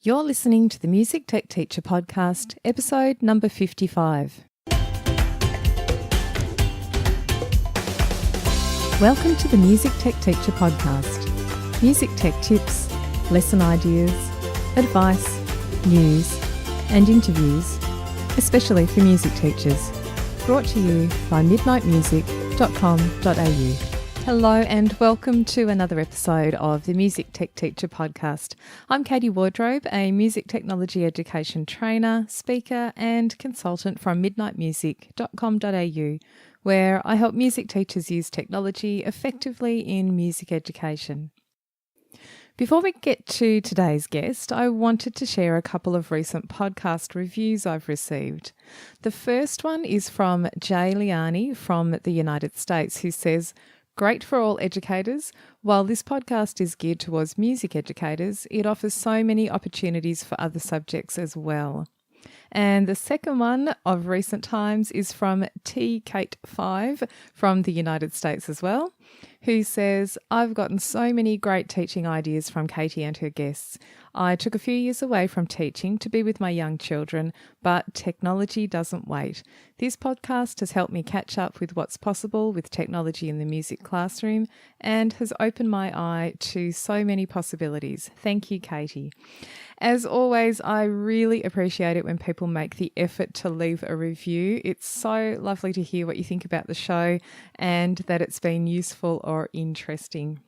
You're listening to the Music Tech Teacher Podcast, episode number 55. Welcome to the Music Tech Teacher Podcast. Music tech tips, lesson ideas, advice, news, and interviews, especially for music teachers. Brought to you by midnightmusic.com.au. Hello and welcome to another episode of the Music Tech Teacher Podcast. I'm Katie Wardrobe, a music technology education trainer, speaker and consultant from midnightmusic.com.au, where I help music teachers use technology effectively in music education. Before we get to today's guest, I wanted to share a couple of recent podcast reviews I've received. The first one is from Jay Liani from the United States, who says, "Great for all educators. While this podcast is geared towards music educators, it offers so many opportunities for other subjects as well." And the second one of recent times is from T-Kate5 from the United States as well, who says, "I've gotten so many great teaching ideas from Katie and her guests. I took a few years away from teaching to be with my young children, but technology doesn't wait. This podcast has helped me catch up with what's possible with technology in the music classroom and has opened my eye to so many possibilities. Thank you, Katie." As always, I really appreciate it when people make the effort to leave a review. It's so lovely to hear what you think about the show and that it's been useful or interesting.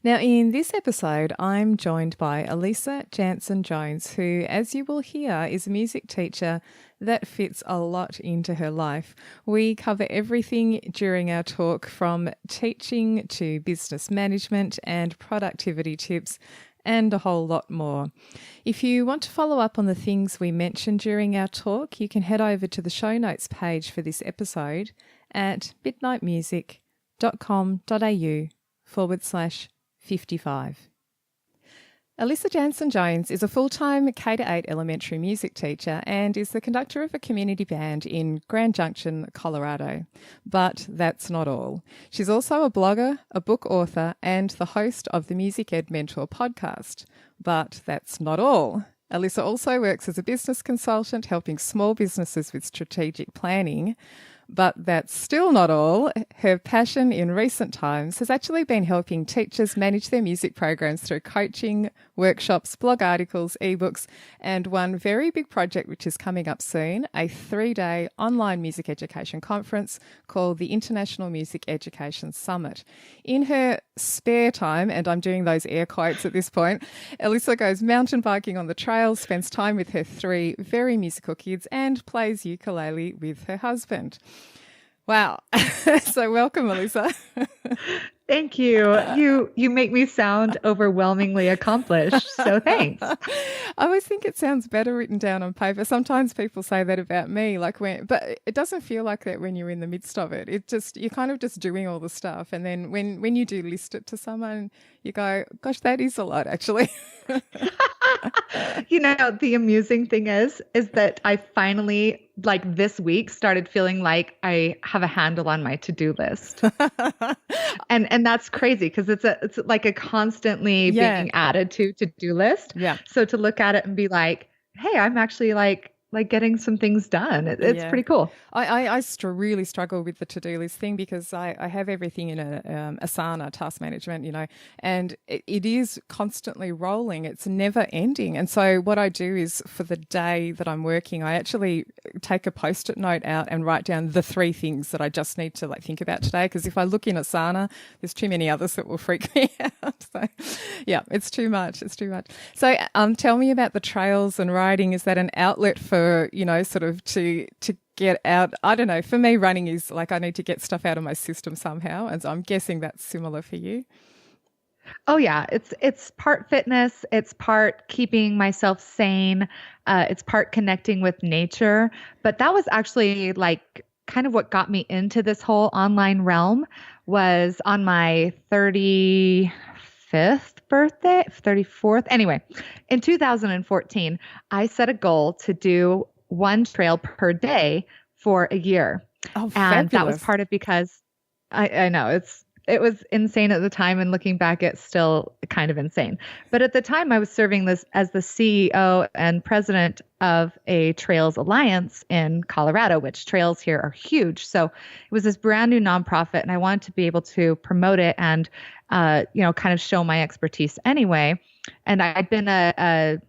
Now, in this episode, I'm joined by Elisa Janson Jones, who, as you will hear, is a music teacher that fits a lot into her life. We cover everything during our talk, from teaching to business management and productivity tips, and a whole lot more. If you want to follow up on the things we mentioned during our talk, you can head over to the show notes page for this episode at midnightmusic.com.au/55. Elisa Janson Jones is a full-time K-8 elementary music teacher and is the conductor of a community band in Grand Junction, Colorado. But that's not all. She's also a blogger, a book author, and the host of the Music Ed Mentor podcast. But that's not all. Elisa also works as a business consultant, helping small businesses with strategic planning. But that's still not all. Her passion in recent times has actually been helping teachers manage their music programs through coaching, workshops, blog articles, ebooks, and one very big project which is coming up soon, a 3-day online music education conference called the International Music Education Summit. In her spare time, and I'm doing those air quotes at this point, Elisa goes mountain biking on the trails, spends time with her 3 very musical kids, and plays ukulele with her husband. Wow. So welcome, Elisa. Thank you. You make me sound overwhelmingly accomplished. So thanks. I always think it sounds better written down on paper. Sometimes people say that about me, but it doesn't feel like that when you're in the midst of it. You're kind of just doing all the stuff. And then when you do list it to someone, you go, gosh, that is a lot actually. The amusing thing is that I finally, this week, started feeling like I have a handle on my to-do list. And that's crazy because it's like a constantly being added to-do list. Yeah. So to look at it and be like, hey, I'm actually like getting some things done. It's pretty cool. I really struggle with the to-do list thing because I have everything in a Asana, task management, and it is constantly rolling. It's never ending. And so what I do is for the day that I'm working, I actually take a Post-it note out and write down the 3 things that I just need to think about today. Because if I look in Asana, there's too many others that will freak me out. So yeah, it's too much. So tell me about the trails and riding. Is that an outlet for, sort of to get out? I don't know. For me, running is I need to get stuff out of my system somehow. And so I'm guessing that's similar for you. Oh yeah. It's part fitness. It's part keeping myself sane. It's part connecting with nature. But that was actually kind of what got me into this whole online realm. Was on my 35th birthday, 34th. Anyway, in 2014, I set a goal to do 1 trail per day for a year. Oh, and fabulous. That was part of because I know it was insane at the time, and looking back, it's still kind of insane. But at the time, I was serving this as the CEO and president of a Trails Alliance in Colorado, which trails here are huge. So it was this brand new nonprofit, and I wanted to be able to promote it and, kind of show my expertise anyway. And I'd been a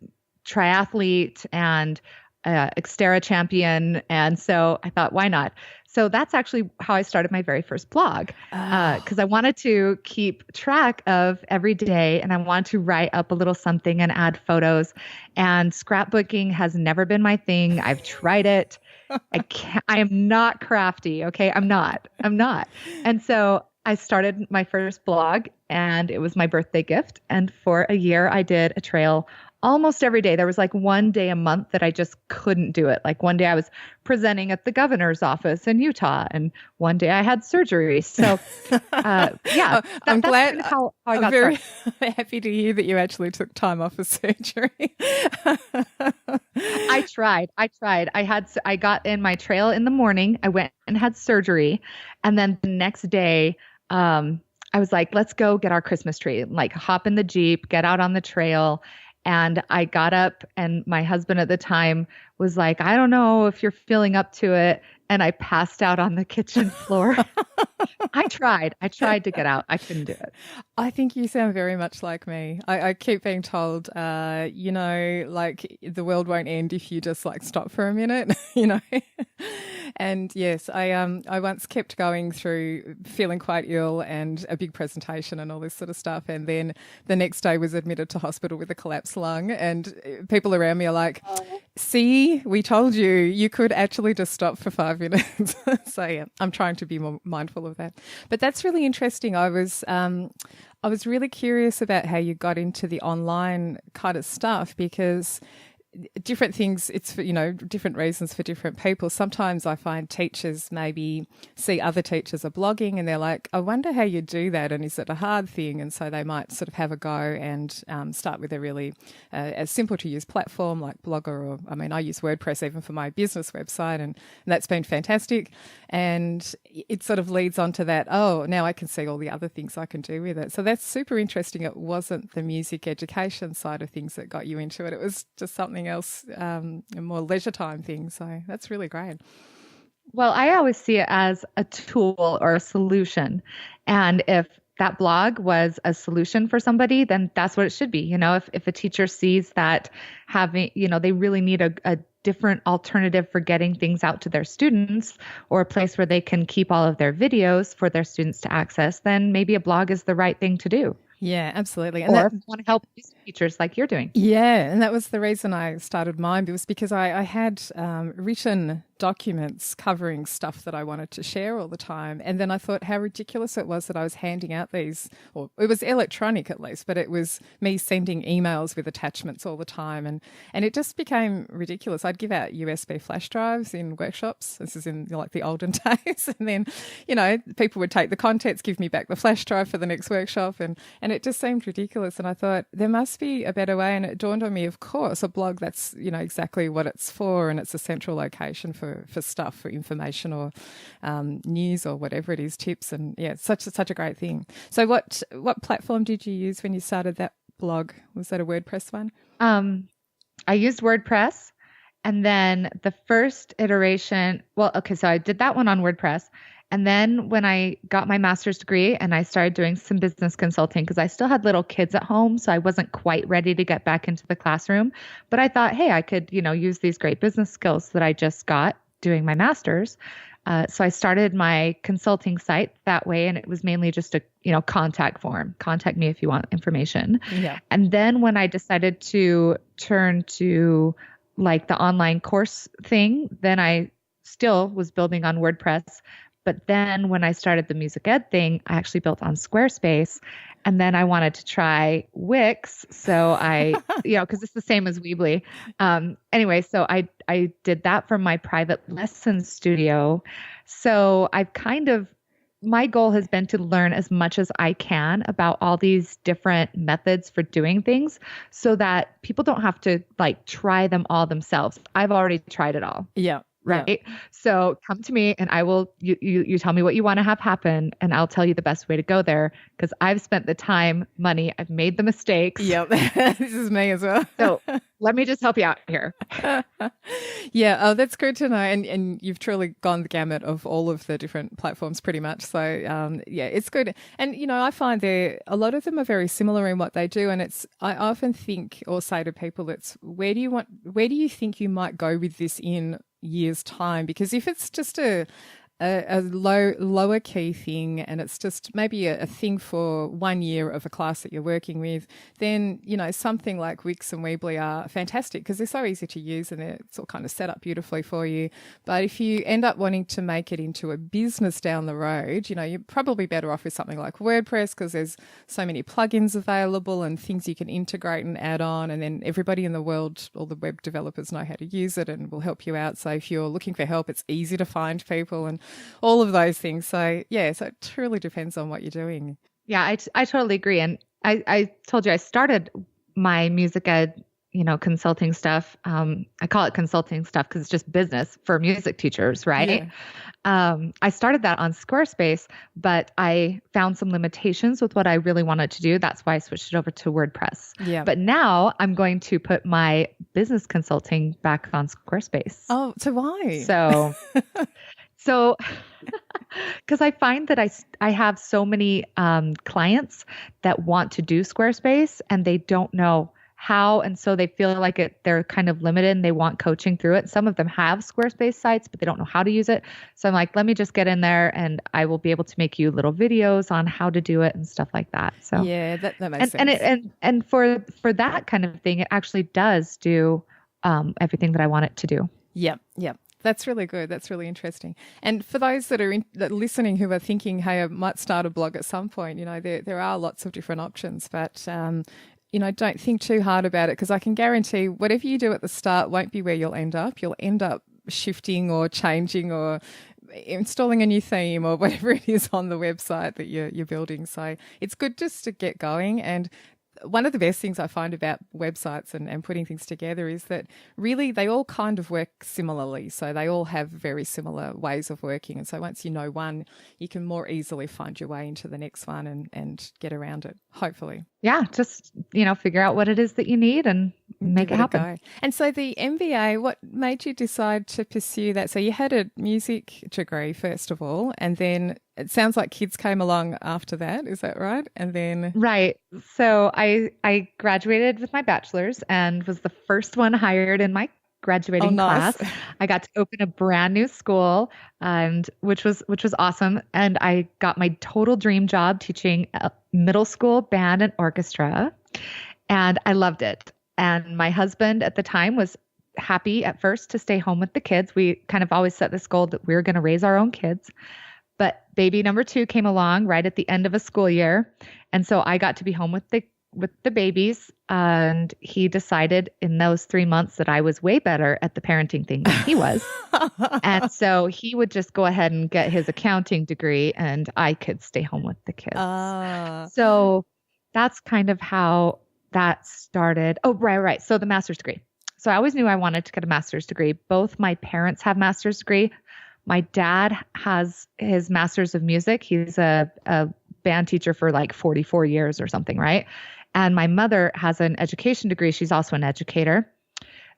triathlete and Xterra champion. And so I thought, why not? So that's actually how I started my very first blog, because I wanted to keep track of every day, and I wanted to write up a little something and add photos. And scrapbooking has never been my thing. I've tried it. I am not crafty. Okay. I'm not. And so I started my first blog, and it was my birthday gift. And for a year, I did a trail almost every day. There was like one day a month that I just couldn't do it. Like one day I was presenting at the governor's office in Utah, and one day I had surgery. So, I'm glad. That's how I got I'm very started. happy to hear that you actually took time off for surgery. I tried. I got in my trail in the morning. I went and had surgery, and then the next day, I was like, let's go get our Christmas tree. Like, hop in the Jeep, get out on the trail. And I got up, and my husband at the time was like, I don't know if you're feeling up to it. And I passed out on the kitchen floor. I tried to get out. I couldn't do it. I think you sound very much like me. I keep being told, like the world won't end if you just like stop for a minute, And yes, I once kept going through feeling quite ill and a big presentation and all this sort of stuff. And then the next day was admitted to hospital with a collapsed lung. And people around me are like, see, we told you, you could actually just stop for 5 minutes. So yeah, I'm trying to be more mindful of that. But that's really interesting. I was really curious about how you got into the online kind of stuff, because different things, it's for, different reasons for different people. Sometimes I find teachers maybe see other teachers are blogging and they're like, I wonder how you do that, and is it a hard thing? And so they might sort of have a go and start with a really a simple to use platform like Blogger, or I use WordPress even for my business website, and that's been fantastic. And it sort of leads on to that, oh, now I can see all the other things I can do with it. So that's super interesting. It wasn't the music education side of things that got you into it. It was just something else, a more leisure time thing. So that's really great. Well, I always see it as a tool or a solution. And if that blog was a solution for somebody, then that's what it should be. If a teacher sees that having, they really need a different alternative for getting things out to their students, or a place where they can keep all of their videos for their students to access, then maybe a blog is the right thing to do. Yeah, absolutely. And or want to help these teachers like you're doing. Yeah, and that was the reason I started mine. It was because I had written documents covering stuff that I wanted to share all the time. And then I thought how ridiculous it was that I was handing out these, or it was electronic at least, but it was me sending emails with attachments all the time. And it just became ridiculous. I'd give out USB flash drives in workshops. This is in like the olden days. And then, people would take the contents, give me back the flash drive for the next workshop. And it just seemed ridiculous. And I thought there must be a better way. And it dawned on me, of course, a blog, that's, exactly what it's for. And it's a central location for stuff, for information or news or whatever it is, tips. And yeah, it's such a great thing. So what platform did you use when you started that blog? Was that a WordPress one? I used WordPress, and then the first iteration, so I did that one on WordPress. And then when I got my master's degree and I started doing some business consulting, because I still had little kids at home, so I wasn't quite ready to get back into the classroom. But I thought, hey, I could, use these great business skills that I just got doing my master's. So I started my consulting site that way, and it was mainly just a, contact form. Contact me if you want information. Yeah. And then when I decided to turn to like the online course thing, then I still was building on WordPress. But then when I started the music ed thing, I actually built on Squarespace. And then I wanted to try Wix. So I, because it's the same as Weebly. Anyway, so I did that for my private lesson studio. So I've my goal has been to learn as much as I can about all these different methods for doing things, so that people don't have to like try them all themselves. I've already tried it all. Yeah. Yeah. right? So come to me and I will, you tell me what you want to have happen and I'll tell you the best way to go there because I've spent the time, money, I've made the mistakes. Yep. This is me as well. So let me just help you out here. Yeah, oh, that's good to know. And you've truly gone the gamut of all of the different platforms pretty much. So, yeah, it's good. And, I find a lot of them are very similar in what they do. And I often think or say to people, where do you think you might go with this in years' time? Because if it's just a lower key thing and it's just maybe a thing for 1 year of a class that you're working with, then, something like Wix and Weebly are fantastic because they're so easy to use and it's all kind of set up beautifully for you. But if you end up wanting to make it into a business down the road, you're probably better off with something like WordPress because there's so many plugins available and things you can integrate and add on. And then everybody in the world, all the web developers know how to use it and will help you out. So if you're looking for help, it's easy to find people and all of those things. So, yeah, so it truly depends on what you're doing. Yeah, I totally agree. And I told you I started my music ed, consulting stuff. I call it consulting stuff because it's just business for music teachers, right? Yeah. I started that on Squarespace, but I found some limitations with what I really wanted to do. That's why I switched it over to WordPress. Yeah. But now I'm going to put my business consulting back on Squarespace. Oh, so why? So, because I find that I have so many clients that want to do Squarespace and they don't know how, and so they feel like they're kind of limited and they want coaching through it. Some of them have Squarespace sites, but they don't know how to use it. So I'm like, let me just get in there and I will be able to make you little videos on how to do it and stuff like that. So yeah, that makes sense. And for that kind of thing, it actually does do everything that I want it to do. Yep. That's really good. That's really interesting. And for those that are listening who are thinking, hey, I might start a blog at some point, there are lots of different options, but, don't think too hard about it because I can guarantee whatever you do at the start won't be where you'll end up. You'll end up shifting or changing or installing a new theme or whatever it is on the website that you're building. So it's good just to get going. And one of the best things I find about websites and putting things together is that really they all kind of work similarly. So they all have very similar ways of working. And so once you know one, you can more easily find your way into the next one and get around it, hopefully. Yeah, just, figure out what it is that you need and make it happen. And so the MBA, what made you decide to pursue that? So you had a music degree, first of all, and then it sounds like kids came along after that. Is that right? And then... Right. So I graduated with my bachelor's and was the first one hired in my graduating class. I got to open a brand new school, and which was awesome. And I got my total dream job teaching middle school band and orchestra, and I loved it. And my husband at the time was happy at first to stay home with the kids. We kind of always set this goal that we were going to raise our own kids. But baby number 2 came along right at the end of a school year, and so I got to be home with the babies, and he decided in those 3 months that I was way better at the parenting thing than he was. And so he would just go ahead and get his accounting degree and I could stay home with the kids. So that's kind of how that started. Oh, right. So the master's degree. So I always knew I wanted to get a master's degree. Both my parents have master's degree. My dad has his master's of music. He's a band teacher for like 44 years or something, right? And my mother has an education degree. She's also an educator.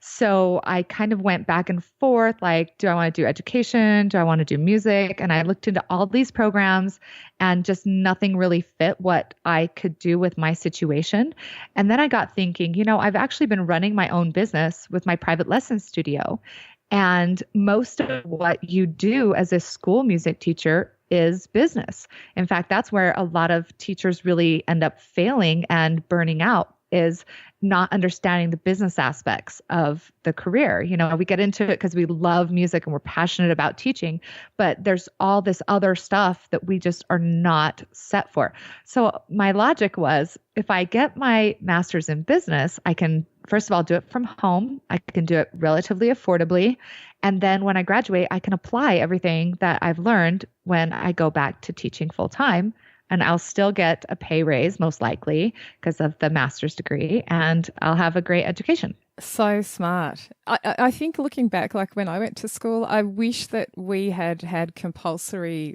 So I kind of went back and forth, like, do I want to do education? Do I want to do music? And I looked into all these programs and just nothing really fit what I could do with my situation. And then I got thinking, I've actually been running my own business with my private lesson studio. And most of what you do as a school music teacher is business. In fact, that's where a lot of teachers really end up failing and burning out, is not understanding the business aspects of the career. We get into it because we love music and we're passionate about teaching, but there's all this other stuff that we just are not set for. So my logic was, if I get my master's in business, I can, first of all, do it from home. I can do it relatively affordably. And then when I graduate, I can apply everything that I've learned when I go back to teaching full time. And I'll still get a pay raise, most likely, because of the master's degree, and I'll have a great education. So smart. I think looking back, like when I went to school, I wish that we had had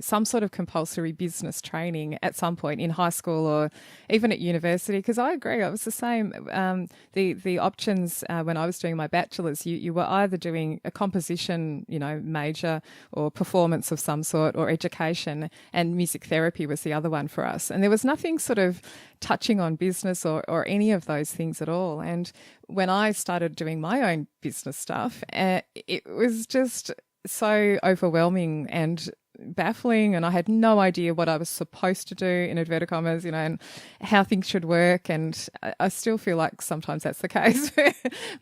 some sort of compulsory business training at some point in high school or even at university. Because I agree, I was the same. The options when I was doing my bachelor's, you were either doing a composition, major, or performance of some sort, or education, and music therapy was the other one for us. And there was nothing sort of touching on business or any of those things at all. And when I started doing my own business stuff, it was just so overwhelming and baffling, and I had no idea what I was supposed to do, in inverted commas, and how things should work. And I still feel like sometimes that's the case.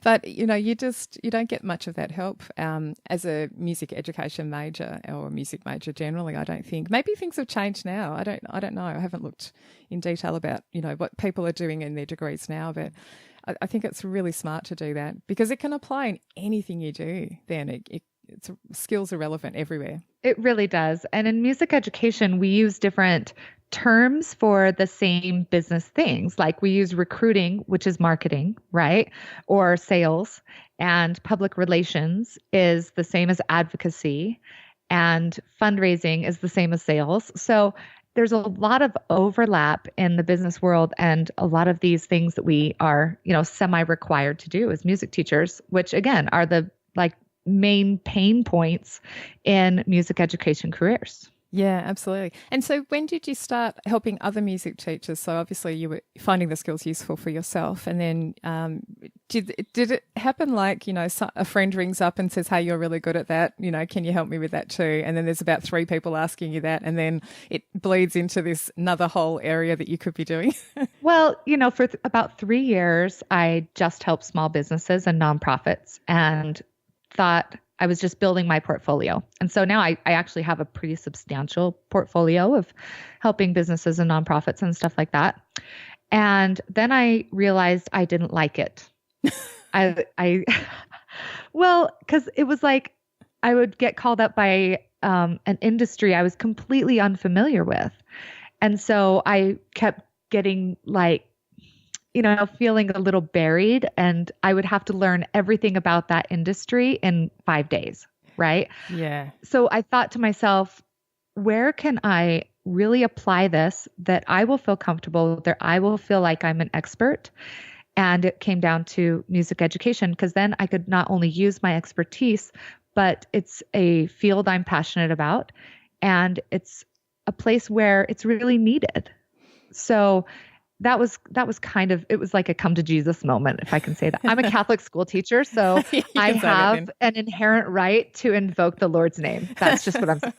But you don't get much of that help as a music education major or music major generally. I don't think. Maybe things have changed now. I don't know. I haven't looked in detail about what people are doing in their degrees now, but I think it's really smart to do that because it can apply in anything you do. Then skills are relevant everywhere. It really does. And in music education, we use different terms for the same business things. Like we use recruiting, which is marketing, right? Or sales, and public relations is the same as advocacy, and fundraising is the same as sales. So there's a lot of overlap in the business world, and a lot of these things that we are, semi-required to do as music teachers, which again are the main pain points in music education careers. Yeah, absolutely. And so when did you start helping other music teachers? So obviously you were finding the skills useful for yourself. And then did it happen like, a friend rings up and says, hey, you're really good at that. Can you help me with that too? And then there's about 3 people asking you that. And then it bleeds into this another whole area that you could be doing. Well, for about 3 years, I just helped small businesses and nonprofits and thought I was just building my portfolio. And so now I actually have a pretty substantial portfolio of helping businesses and nonprofits and stuff like that. And then I realized I didn't like it. Well, because it was like I would get called up by an industry I was completely unfamiliar with. And so I kept getting feeling a little buried, and I would have to learn everything about that industry in 5 days, right? Yeah. So I thought to myself, where can I really apply this that I will feel comfortable, that I will feel like I'm an expert? And it came down to music education, because then I could not only use my expertise, but it's a field I'm passionate about, and it's a place where it's really needed. So that was kind of, it was like a come to Jesus moment, if I can say that. I'm a Catholic school teacher, so I have an inherent right to invoke the Lord's name. That's just what I'm saying.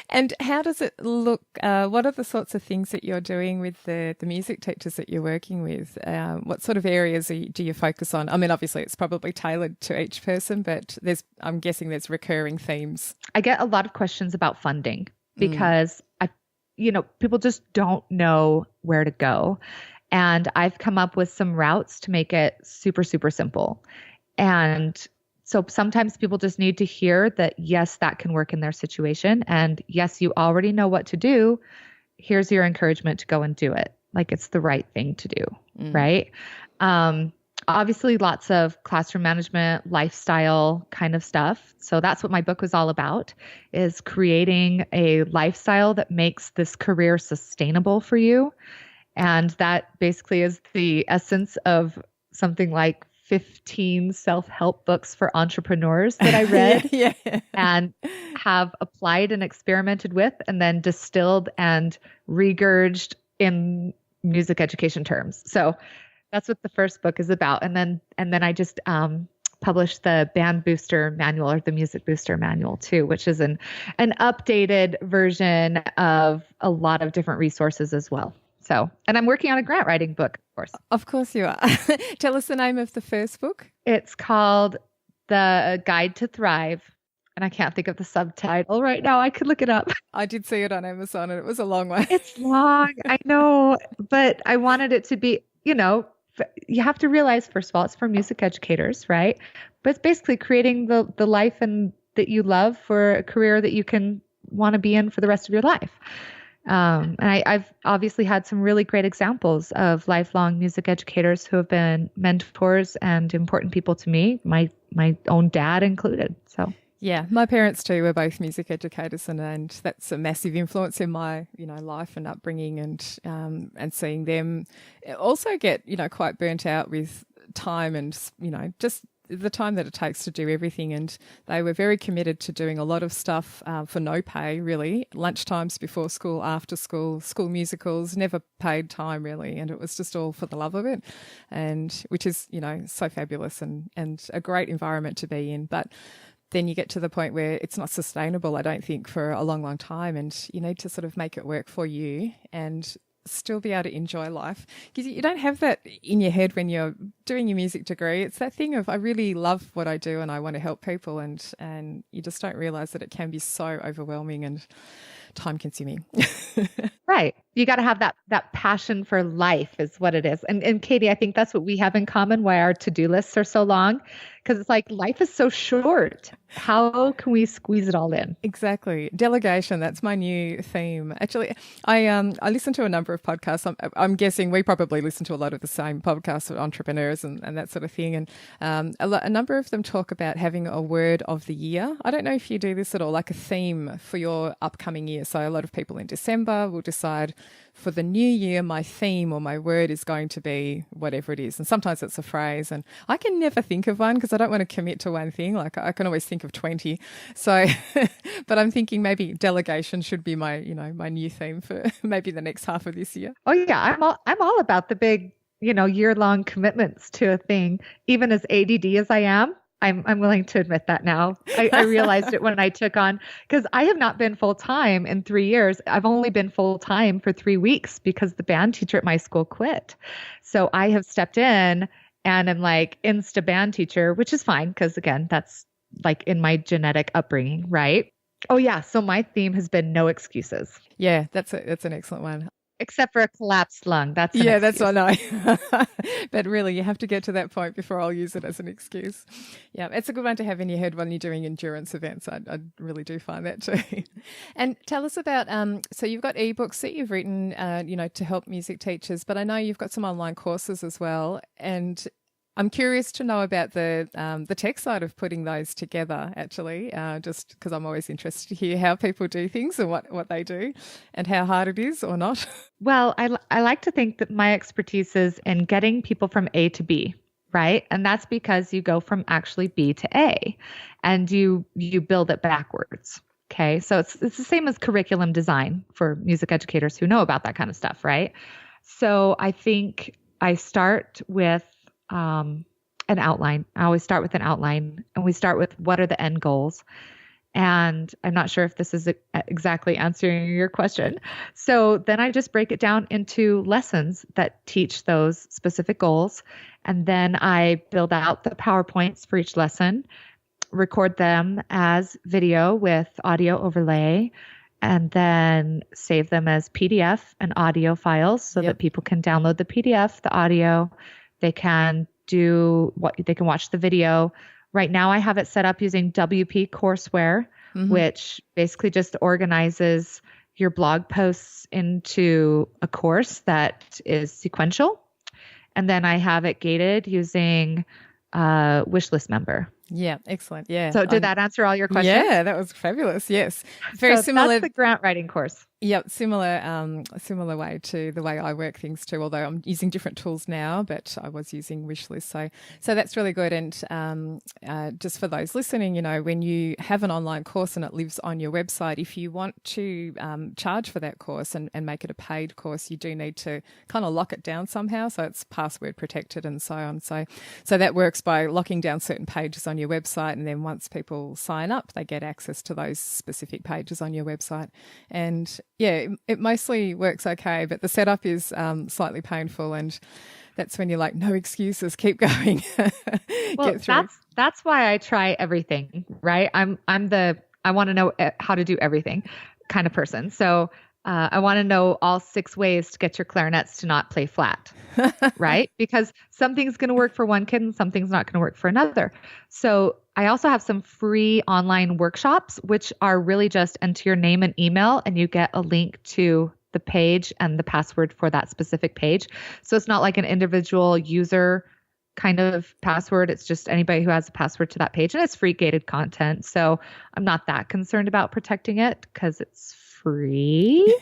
And how does it look? What are the sorts of things that you're doing with the music teachers that you're working with? What sort of areas do you focus on? I mean, obviously it's probably tailored to each person, but I'm guessing there's recurring themes. I get a lot of questions about funding because people just don't know where to go. And I've come up with some routes to make it super, super simple. And so sometimes people just need to hear that, yes, that can work in their situation. And yes, you already know what to do. Here's your encouragement to go and do it. Like it's the right thing to do, right? Obviously, lots of classroom management, lifestyle kind of stuff. So that's what my book was all about, is creating a lifestyle that makes this career sustainable for you. And that basically is the essence of something like 15 self-help books for entrepreneurs that I read yeah. and have applied and experimented with, and then distilled and regurged in music education terms. So that's what the first book is about. And then I just published the Band Booster Manual, or the Music Booster Manual too, which is an updated version of a lot of different resources as well. So, and I'm working on a grant writing book, of course. Of course you are. Tell us the name of the first book. It's called The Guide to Thrive. And I can't think of the subtitle right now. I could look it up. I did see it on Amazon, and it was a long one. It's long, I know, but I wanted it to be, you have to realize, first of all, it's for music educators, right? But it's basically creating the life and that you love for a career that you can want to be in for the rest of your life. I've obviously had some really great examples of lifelong music educators who have been mentors and important people to me, my own dad included. So. Yeah, my parents too were both music educators, and that's a massive influence in my life and upbringing, and seeing them also get quite burnt out with time and just the time that it takes to do everything. And they were very committed to doing a lot of stuff for no pay, really. Lunchtimes before school, after school, school musicals, never paid time really, and it was just all for the love of it, and which is so fabulous and a great environment to be in, but then you get to the point where it's not sustainable, I don't think, for a long, long time. And you need to sort of make it work for you and still be able to enjoy life. Because you don't have that in your head when you're doing your music degree. It's that thing of, I really love what I do and I want to help people. And you just don't realise that it can be so overwhelming and time consuming. Right. You got to have that passion for life is what it is. And Katie, I think that's what we have in common, why our to-do lists are so long, because it's like life is so short. How can we squeeze it all in? Exactly. Delegation, that's my new theme. Actually, I listen to a number of podcasts. I'm guessing we probably listen to a lot of the same podcasts of entrepreneurs and that sort of thing. And a number of them talk about having a word of the year. I don't know if you do this at all, like a theme for your upcoming year. So a lot of people in December will decide, for the new year, my theme or my word is going to be whatever it is. And sometimes it's a phrase, and I can never think of one because I don't want to commit to one thing. Like I can always think of 20. So, but I'm thinking maybe delegation should be my, my new theme for maybe the next half of this year. Oh yeah. I'm all about the big, year-long commitments to a thing, even as ADD as I am. I'm willing to admit that now. I realized it when I took on, because I have not been full-time in 3 years. I've only been full-time for 3 weeks because the band teacher at my school quit. So I have stepped in and I'm like Insta band teacher, which is fine because again, that's like in my genetic upbringing, right? Oh yeah. So my theme has been no excuses. Yeah, that's an excellent one. Except for a collapsed lung. That's that's what I know. But really, you have to get to that point before I'll use it as an excuse. Yeah, it's a good one to have in your head when you're doing endurance events. I really do find that too. And tell us about, so you've got ebooks that you've written, to help music teachers, but I know you've got some online courses as well. And I'm curious to know about the tech side of putting those together, actually, just because I'm always interested to hear how people do things and what they do and how hard it is or not. Well, I like to think that my expertise is in getting people from A to B, right? And that's because you go from actually B to A and you build it backwards. Okay. So it's the same as curriculum design for music educators who know about that kind of stuff, right? So I think I start with an outline. I always start with an outline, and we start with what are the end goals. And I'm not sure if this is exactly answering your question. So then I just break it down into lessons that teach those specific goals. And then I build out the PowerPoints for each lesson, record them as video with audio overlay, and then save them as PDF and audio files so that people can download the PDF, the audio. They can watch the video. Right now I have it set up using WP Courseware, which basically just organizes your blog posts into a course that is sequential. And then I have it gated using Wishlist Member. Yeah, excellent. Yeah. So did that answer all your questions? Yeah, that was fabulous. Yes. Very similar. That's the grant writing course. Yep, similar way to the way I work things too, although I'm using different tools now, but I was using Wishlist. So that's really good. And just for those listening, when you have an online course and it lives on your website, if you want to charge for that course and make it a paid course, you do need to kind of lock it down somehow. So it's password protected and so on. So that works by locking down certain pages on your website. And then once people sign up, they get access to those specific pages on your website. And yeah, it mostly works okay, but the setup is slightly painful, and that's when you're like, no excuses, keep going. Well, Get through. That's why I try everything, right? I want to know how to do everything kind of person. So I want to know all 6 ways to get your clarinets to not play flat, right? Because something's going to work for one kid and something's not going to work for another. So I also have some free online workshops, which are really just enter your name and email and you get a link to the page and the password for that specific page. So it's not like an individual user kind of password. It's just anybody who has a password to that page, and it's free gated content. So I'm not that concerned about protecting it because it's free.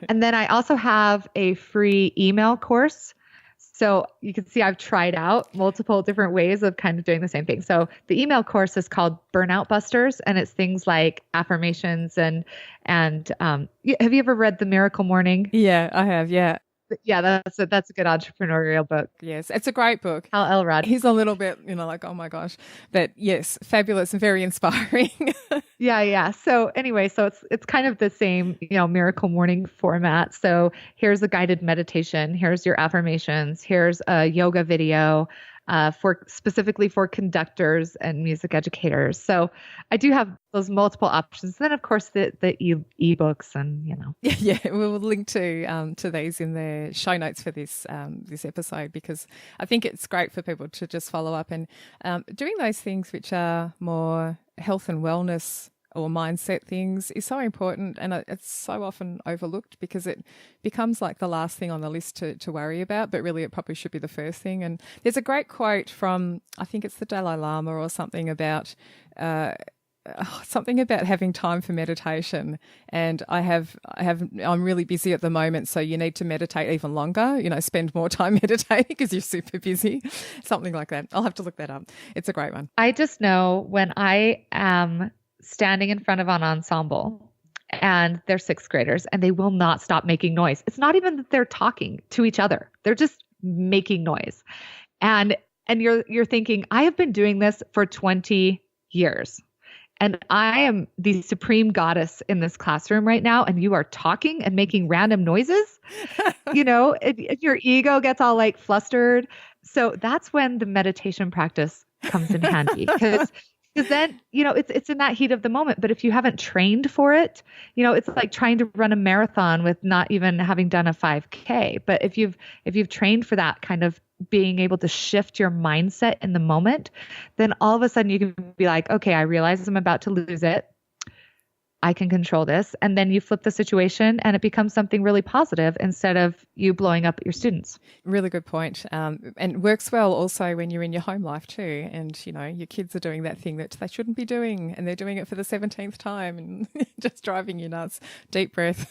And then I also have a free email course. So you can see I've tried out multiple different ways of kind of doing the same thing. So the email course is called Burnout Busters, and it's things like affirmations and have you ever read The Miracle Morning? Yeah, I have. Yeah. Yeah, that's a good entrepreneurial book. Yes, it's a great book. Hal Elrod. He's a little bit, like, oh my gosh, but yes, fabulous and very inspiring. Yeah. So anyway, so it's kind of the same, Miracle Morning format. So here's a guided meditation. Here's your affirmations. Here's a yoga video specifically for conductors and music educators. So I do have those multiple options. Then, of course, the ebooks and Yeah, we'll link to these in the show notes for this episode, because I think it's great for people to just follow up and doing those things which are more health and wellness or mindset things is so important, and it's so often overlooked because it becomes like the last thing on the list to worry about, but really it probably should be the first thing. And there's a great quote from, I think it's the Dalai Lama or something about having time for meditation. And I'm really busy at the moment, so you need to meditate even longer, spend more time meditating because you're super busy, something like that. I'll have to look that up. It's a great one. I just know when I am standing in front of an ensemble and they're sixth graders and they will not stop making noise. It's not even that they're talking to each other. They're just making noise. And you're thinking, I have been doing this for 20 years and I am the supreme goddess in this classroom right now. And you are talking and making random noises, your ego gets all like flustered. So that's when the meditation practice comes in handy, because then, it's in that heat of the moment. But if you haven't trained for it, it's like trying to run a marathon with not even having done a 5K. But if you've trained for that kind of being able to shift your mindset in the moment, then all of a sudden you can be like, okay, I realize I'm about to lose it. I can control this. And then you flip the situation and it becomes something really positive instead of you blowing up at your students. Really good point. And works well also when you're in your home life too. And, your kids are doing that thing that they shouldn't be doing and they're doing it for the 17th time and just driving you nuts. Deep breath.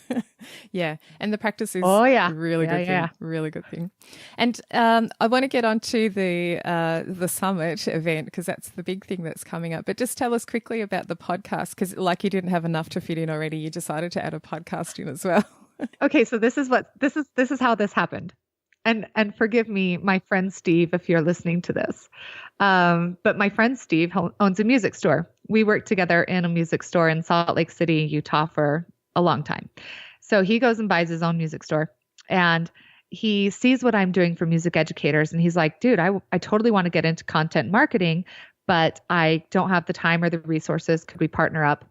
Yeah. And the practice is really good thing. Really good thing. And I want to get on to the summit event, because that's the big thing that's coming up. But just tell us quickly about the podcast, because like you didn't have enough to fit in already, you decided to add a podcast in as well. Okay, so this is how this happened. And forgive me, my friend Steve, if you're listening to this. But my friend Steve owns a music store. We worked together in a music store in Salt Lake City, Utah for a long time. So he goes and buys his own music store, and he sees what I'm doing for music educators. And he's like, dude, I totally want to get into content marketing, but I don't have the time or the resources. Could we partner up?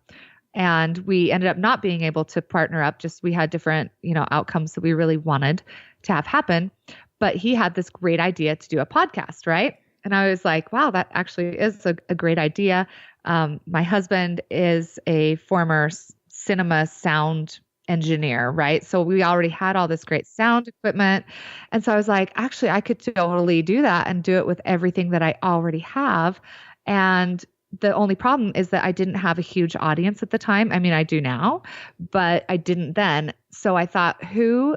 And we ended up not being able to partner up. Just we had different, outcomes that we really wanted to have happen. But he had this great idea to do a podcast, right? And I was like, wow, that actually is a great idea. My husband is a former cinema sound engineer, right? So we already had all this great sound equipment. And so I was like, actually, I could totally do that and do it with everything that I already have. And the only problem is that I didn't have a huge audience at the time. I mean, I do now, but I didn't then. So I thought, who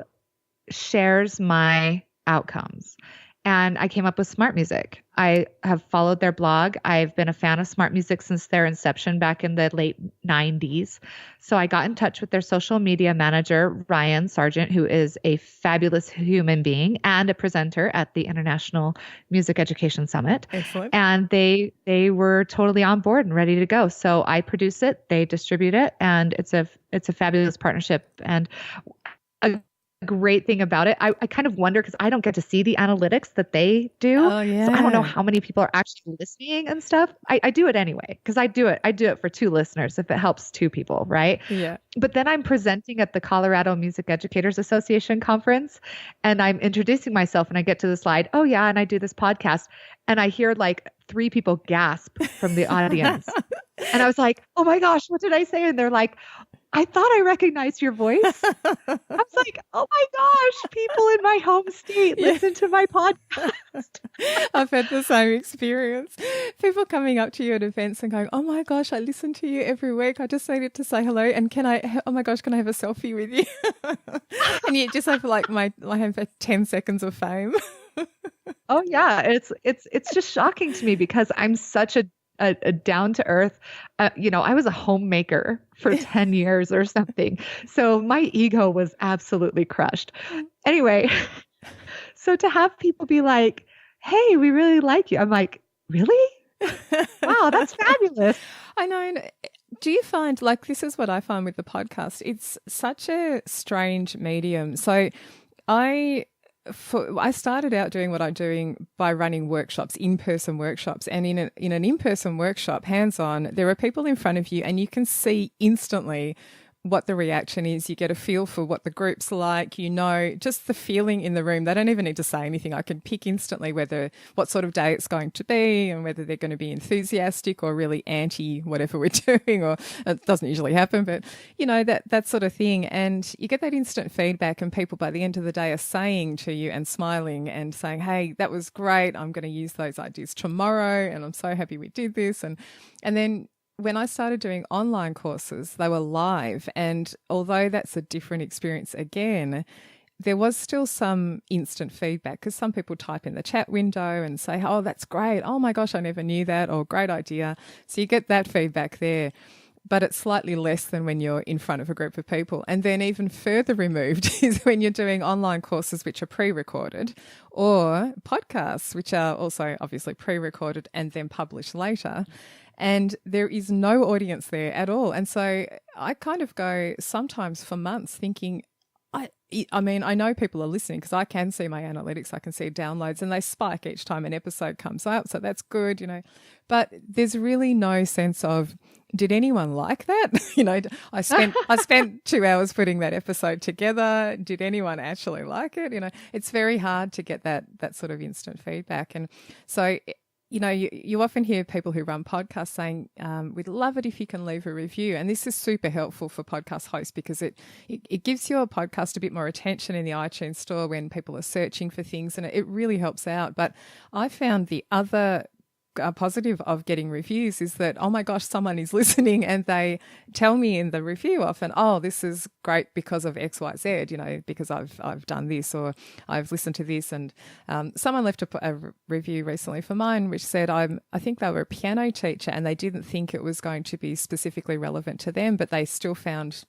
shares my outcomes? And I came up with Smart Music. I have followed their blog. I've been a fan of Smart Music since their inception back in the late 90s. So I got in touch with their social media manager, Ryan Sargent, who is a fabulous human being and a presenter at the International Music Education Summit. Excellent. And they were totally on board and ready to go. So I produce it, they distribute it, and it's a fabulous partnership. And a great thing about it, I kind of wonder, because I don't get to see the analytics that they do. Oh, yeah. So I don't know how many people are actually listening and stuff. I do it anyway, because I do it for 2 listeners if it helps 2 people, right? Yeah. But then I'm presenting at the Colorado Music Educators Association conference, and I'm introducing myself, and I get to the slide, oh yeah, and I do this podcast, and I hear like 3 people gasp from the audience. And I was like, oh my gosh, what did I say? And they're like, I thought I recognized your voice. I was like, oh my gosh, people in my home state listen to my podcast. I've had the same experience. People coming up to you at events and going, oh my gosh, I listen to you every week. I just needed to say hello. And oh my gosh, can I have a selfie with you? And you just have like my have 10 seconds of fame. Oh yeah. It's just shocking to me because I'm such a down to earth, I was a homemaker for 10 years or something. So my ego was absolutely crushed. Anyway, so to have people be like, hey, we really like you. I'm like, really? Wow, that's fabulous. I know. Do you find, like, this is what I find with the podcast, it's such a strange medium. So I started out doing what I'm doing by running workshops, in-person workshops. And in an in-person workshop, hands-on, there are people in front of you and you can see instantly what the reaction is. You get a feel for what the group's like, just the feeling in the room. They don't even need to say anything. I can pick instantly what sort of day it's going to be and whether they're going to be enthusiastic or really anti whatever we're doing, or it doesn't usually happen, but that sort of thing. And you get that instant feedback, and people by the end of the day are saying to you and smiling and saying, hey, that was great. I'm going to use those ideas tomorrow and I'm so happy we did this. And then when I started doing online courses, they were live. And although that's a different experience again, there was still some instant feedback because some people type in the chat window and say, oh, that's great. Oh my gosh, I never knew that, or great idea. So you get that feedback there. But it's slightly less than when you're in front of a group of people. And then even further removed is when you're doing online courses which are pre-recorded, or podcasts which are also obviously pre-recorded and then published later. And there is no audience there at all. And so I kind of go sometimes for months thinking, I mean, I know people are listening because I can see my analytics, I can see downloads, and they spike each time an episode comes up. So that's good, But there's really no sense of, did anyone like that? I spent 2 hours putting that episode together. Did anyone actually like it? It's very hard to get that sort of instant feedback. And so you often hear people who run podcasts saying, we'd love it if you can leave a review. And this is super helpful for podcast hosts because it gives your podcast a bit more attention in the iTunes store when people are searching for things, and it really helps out. But I found the other positive of getting reviews is that, oh my gosh, someone is listening and they tell me in the review often, oh, this is great because of XYZ, because I've done this or I've listened to this. And someone left a review recently for mine which said, I think they were a piano teacher and they didn't think it was going to be specifically relevant to them, but they still found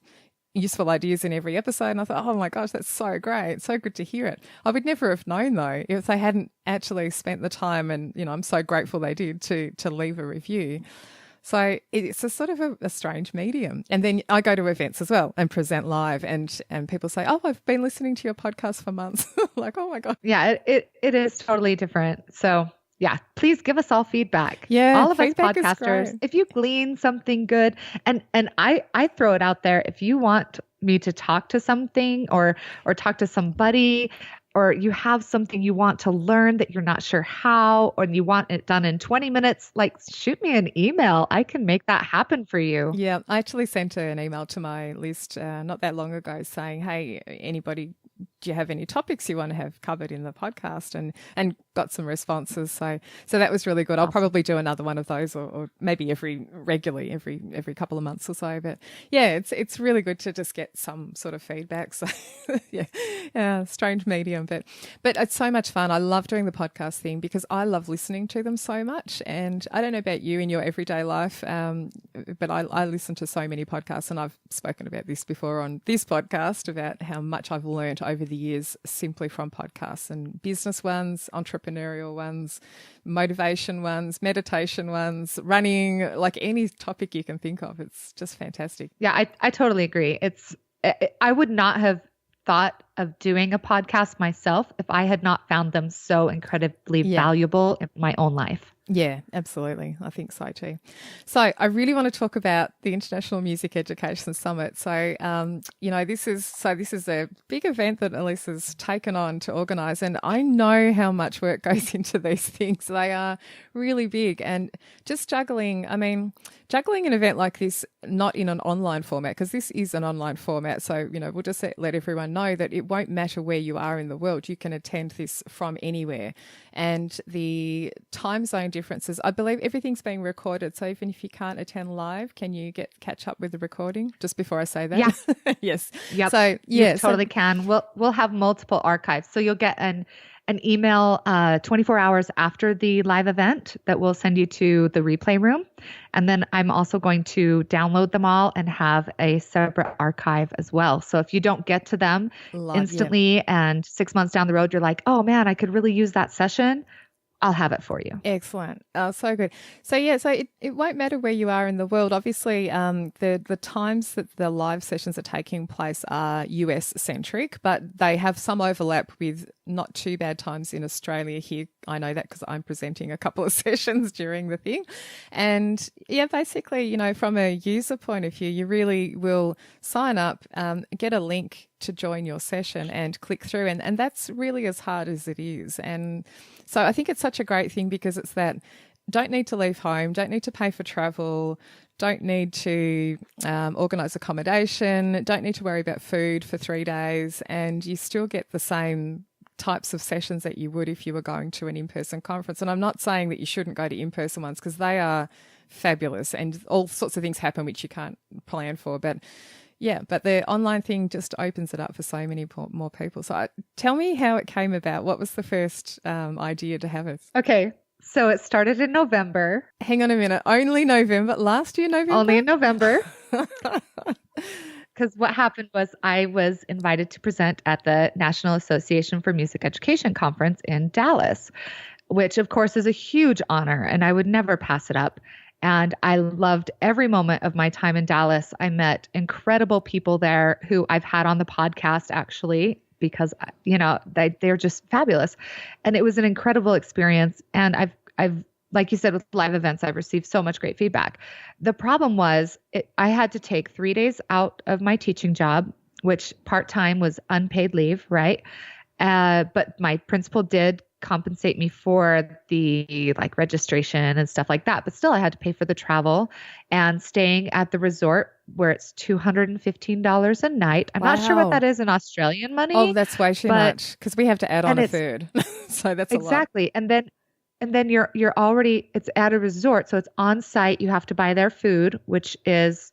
useful ideas in every episode. And I thought, oh my gosh, that's so great. So good to hear it. I would never have known though if they hadn't actually spent the time, and I'm so grateful they did to leave a review. So it's a sort of a strange medium. And then I go to events as well and present live, and people say, oh, I've been listening to your podcast for months. Like, oh my God. Yeah, it is totally different. So yeah, please give us all feedback. Yeah, all of us podcasters, if you glean something good, and I throw it out there. If you want me to talk to something or talk to somebody, or you have something you want to learn that you're not sure how, or you want it done in 20 minutes, like shoot me an email. I can make that happen for you. Yeah, I actually sent an email to my list not that long ago saying, hey, anybody, do you have any topics you want to have covered in the podcast? And got some responses. So that was really good. Awesome. I'll probably do another one of those, or maybe every couple of months or so. But yeah, it's really good to just get some sort of feedback. So yeah, strange medium, but it's so much fun. I love doing the podcast thing because I love listening to them so much. And I don't know about you in your everyday life, but I listen to so many podcasts, and I've spoken about this before on this podcast about how much I've learned over the years simply from podcasts, and business ones, entrepreneurial ones, motivation ones, meditation ones, running, like any topic you can think of. It's just fantastic. Yeah, I totally agree. I would not have thought of doing a podcast myself if I had not found them so incredibly valuable in my own life. Yeah, absolutely. I think so too. So I really want to talk about the International Music Education Summit. So, this is a big event that Elisa's taken on to organise, and I know how much work goes into these things. They are really big, and just juggling an event like this, not in an online format, because this is an online format. So, we'll just let everyone know that it won't matter where you are in the world. You can attend this from anywhere. And the time zone differences, I believe everything's being recorded. So even if you can't attend live, can you catch up with the recording? Just before I say that. Yeah. Yes. Yep. So you totally can. We'll have multiple archives. So you'll get an email 24 hours after the live event that will send you to the replay room. And then I'm also going to download them all and have a separate archive as well. So if you don't get to them instantly and 6 months down the road, you're like, oh man, I could really use that session, I'll have it for you. Excellent. So good. So it won't matter where you are in the world. Obviously, the times that the live sessions are taking place are US centric, but they have some overlap with not too bad times in Australia here. I know that because I'm presenting a couple of sessions during the thing. And basically, from a user point of view, you really will sign up, get a link to join your session and click through. And that's really as hard as it is. And so I think it's such a great thing because it's that don't need to leave home, don't need to pay for travel, don't need to organise accommodation, don't need to worry about food for 3 days, and you still get the same types of sessions that you would if you were going to an in-person conference. And I'm not saying that you shouldn't go to in-person ones because they are fabulous and all sorts of things happen which you can't plan for. But the online thing just opens it up for so many more people. So tell me how it came about. What was the first idea to have it? Okay. So it started in November. Hang on a minute. Only November? Last year, November? Only in November. Because what happened was I was invited to present at the National Association for Music Education Conference in Dallas, which of course is a huge honor and I would never pass it up. And I loved every moment of my time in Dallas. I met incredible people there who I've had on the podcast actually, because, they're just fabulous. And it was an incredible experience. And I've, like you said, with live events, I've received so much great feedback. The problem was I had to take 3 days out of my teaching job, which part-time was unpaid leave, right? But my principal did compensate me for the registration and stuff like that. But still, I had to pay for the travel and staying at the resort where it's $215 a night. I'm not sure what that is in Australian money. Oh, that's way too much because we have to add on a third. So that's a lot. Exactly. And then you're already, it's at a resort. So it's on site. You have to buy their food, which is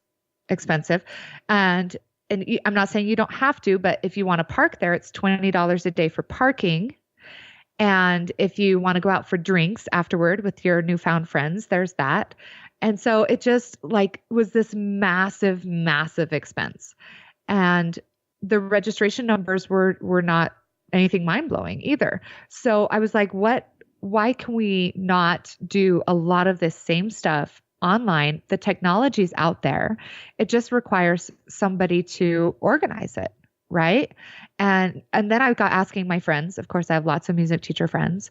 expensive. And I'm not saying you don't have to, but if you want to park there, it's $20 a day for parking. And if you want to go out for drinks afterward with your newfound friends, there's that. And so it just was this massive, massive expense. And the registration numbers were not anything mind-blowing either. So I was like, why can we not do a lot of this same stuff online? The technology's out there. It just requires somebody to organize it. Right. And then I got asking my friends, of course, I have lots of music teacher friends,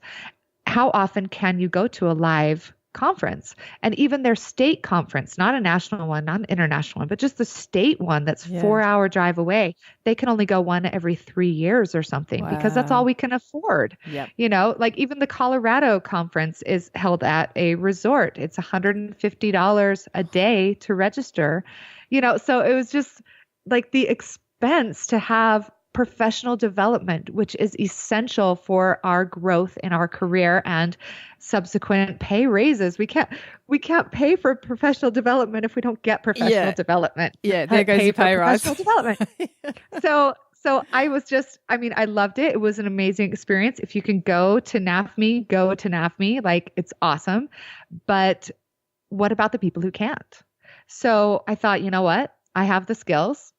how often can you go to a live conference? And even their state conference, not a national one, not an international one, but just the state one that's 4-hour drive away. They can only go one every 3 years or something because that's all we can afford. Yep. Even the Colorado conference is held at a resort. It's $150 a day to register, so it was just the expense to have professional development, which is essential for our growth in our career and subsequent pay raises. We can't pay for professional development if we don't get professional development. Yeah, there goes your pay rise. Development. So I was I loved it. It was an amazing experience. If you can go to NAFME, go to NAFME. It's awesome. But what about the people who can't? So I thought, you know what? I have the skills.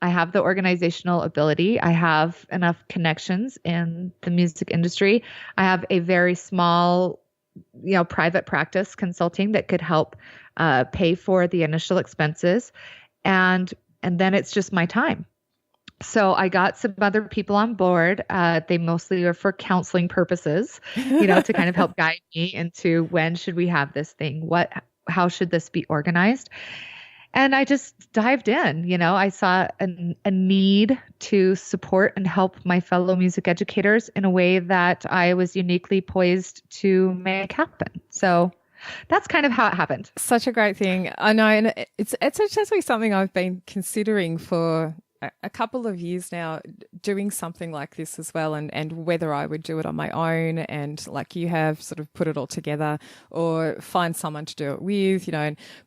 I have the organizational ability. I have enough connections in the music industry. I have a very small, private practice consulting that could help pay for the initial expenses. And then it's just my time. So I got some other people on board. They mostly are for counseling purposes, to kind of help guide me into when should we have this thing? How should this be organized? And I just dived in. I saw a need to support and help my fellow music educators in a way that I was uniquely poised to make happen. So that's kind of how it happened. Such a great thing. I know. And it's actually something I've been considering for a couple of years now, doing something like this as well, and whether I would do it on my own and like you have sort of put it all together, or find someone to do it with,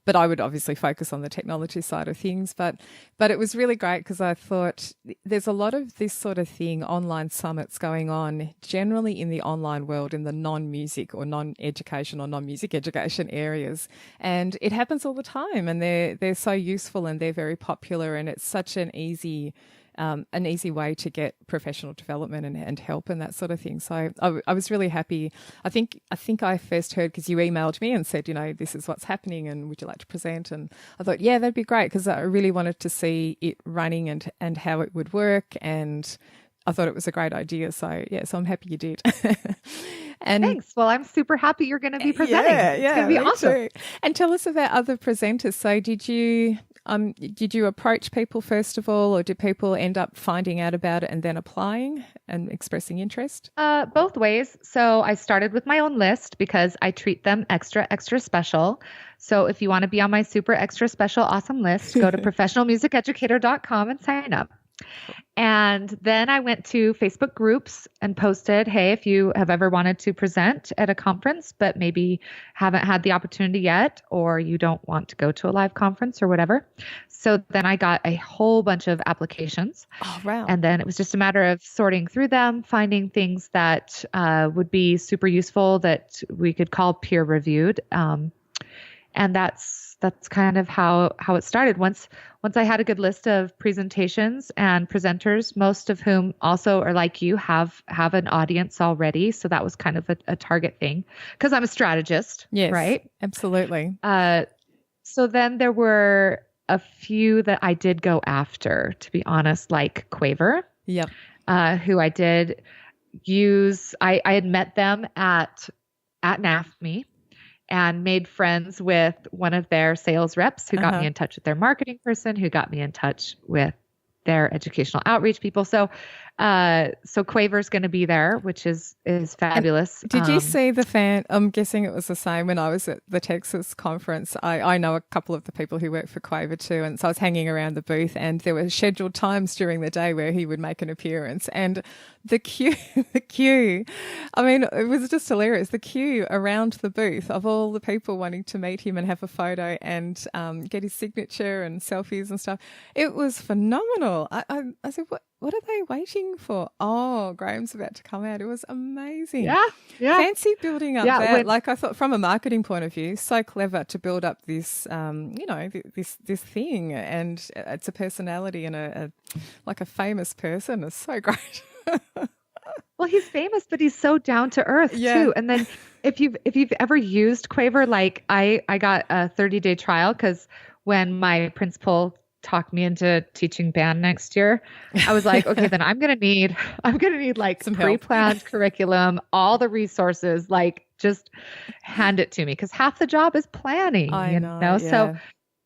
but I would obviously focus on the technology side of things. But it was really great because I thought there's a lot of this sort of thing, online summits going on generally in the online world, in the non-music or non-education or non-music education areas. And it happens all the time, and they're so useful and they're very popular, and it's such an easy way to get professional development and help and that sort of thing. So I was really happy. I think I first heard because you emailed me and said, this is what's happening and would you like to present? And I thought, yeah, that'd be great, because I really wanted to see it running and how it would work. And I thought it was a great idea. So I'm happy you did. And thanks. Well, I'm super happy you're going to be presenting. It's going to be awesome. Too. And tell us about other presenters. So did you approach people first of all, or did people end up finding out about it and then applying and expressing interest? Both ways. So I started with my own list because I treat them extra, extra special. So if you want to be on my super extra special awesome list, go to professionalmusiceducator.com and sign up. And then I went to Facebook groups and posted, hey, if you have ever wanted to present at a conference, but maybe haven't had the opportunity yet, or you don't want to go to a live conference or whatever. So then I got a whole bunch of applications. Oh, wow. And then it was just a matter of sorting through them, finding things that would be super useful that we could call peer reviewed. And that's kind of how it started. Once I had a good list of presentations and presenters, most of whom also are like you, have an audience already. So that was kind of a target thing, because I'm a strategist. Yes, right? Absolutely. So then there were a few that I did go after, to be honest, like Quaver. Yep. Who I did use. I had met them at NAFME. And made friends with one of their sales reps who got me in touch with their marketing person, who got me in touch with their educational outreach people. So Quaver's going to be there, which is fabulous. And did you see the fan? I'm guessing it was the same when I was at the Texas conference. I know a couple of the people who work for Quaver too. And so I was hanging around the booth, and there were scheduled times during the day where he would make an appearance. And the queue, I mean, it was just hilarious. The queue around the booth of all the people wanting to meet him and have a photo and get his signature and selfies and stuff. It was phenomenal. I said, what are they waiting for? Oh, Graham's about to come out. It was amazing. Yeah. Fancy building up that. Like, I thought, from a marketing point of view, so clever to build up this, this thing, and it's a personality and a famous person. It's so great. Well, he's famous, but he's so down to earth too. And then if you've ever used Quaver, like I got a 30-day trial because when my principal talked me into teaching band next year, I was like, okay, then I'm gonna need like some pre-planned curriculum, all the resources, like just hand it to me, because half the job is planning. I know. Yeah.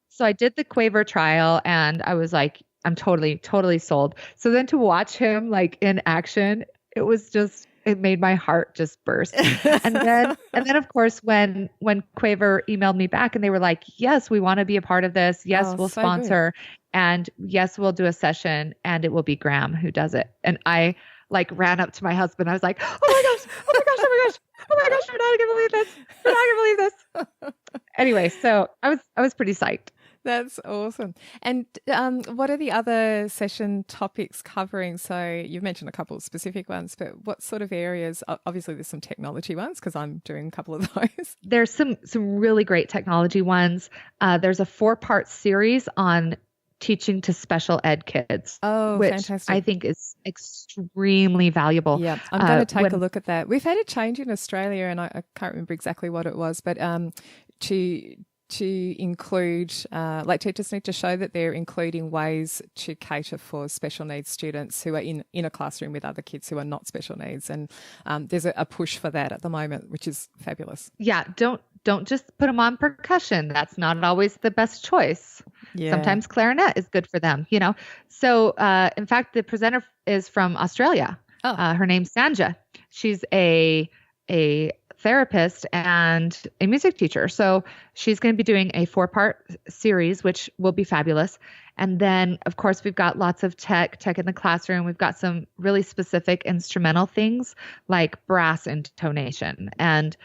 So I did the Quaver trial, and I was like, I'm totally sold. So then to watch him like in action, it made my heart just burst. And then of course, when Quaver emailed me back and they were like, yes, we want to be a part of this. Yes, we'll sponsor. Good. And yes, we'll do a session, and it will be Graham who does it. And I like ran up to my husband. I was like, oh my gosh, you're not going to believe this. Anyway, so I was pretty psyched. That's awesome. And what are the other session topics covering? So you've mentioned a couple of specific ones, but what sort of areas? Obviously, there's some technology ones because I'm doing a couple of those. There's some really great technology ones. There's a 4-part series on teaching to special ed kids. Oh, which fantastic. I think is extremely valuable. Yeah, I'm going to take a look at that. We've had a change in Australia, and I can't remember exactly what it was, but to to include, like teachers need to show that they're including ways to cater for special needs students who are in a classroom with other kids who are not special needs. And there's a push for that at the moment, which is fabulous. Yeah, don't just put them on percussion. That's not always the best choice. Yeah. Sometimes clarinet is good for them, you know. So, in fact, the presenter is from Australia. Oh. Her name's Sanja. She's a therapist and a music teacher. So she's going to be doing a 4-part series, which will be fabulous. And then, of course, we've got lots of tech in the classroom. We've got some really specific instrumental things like brass intonation and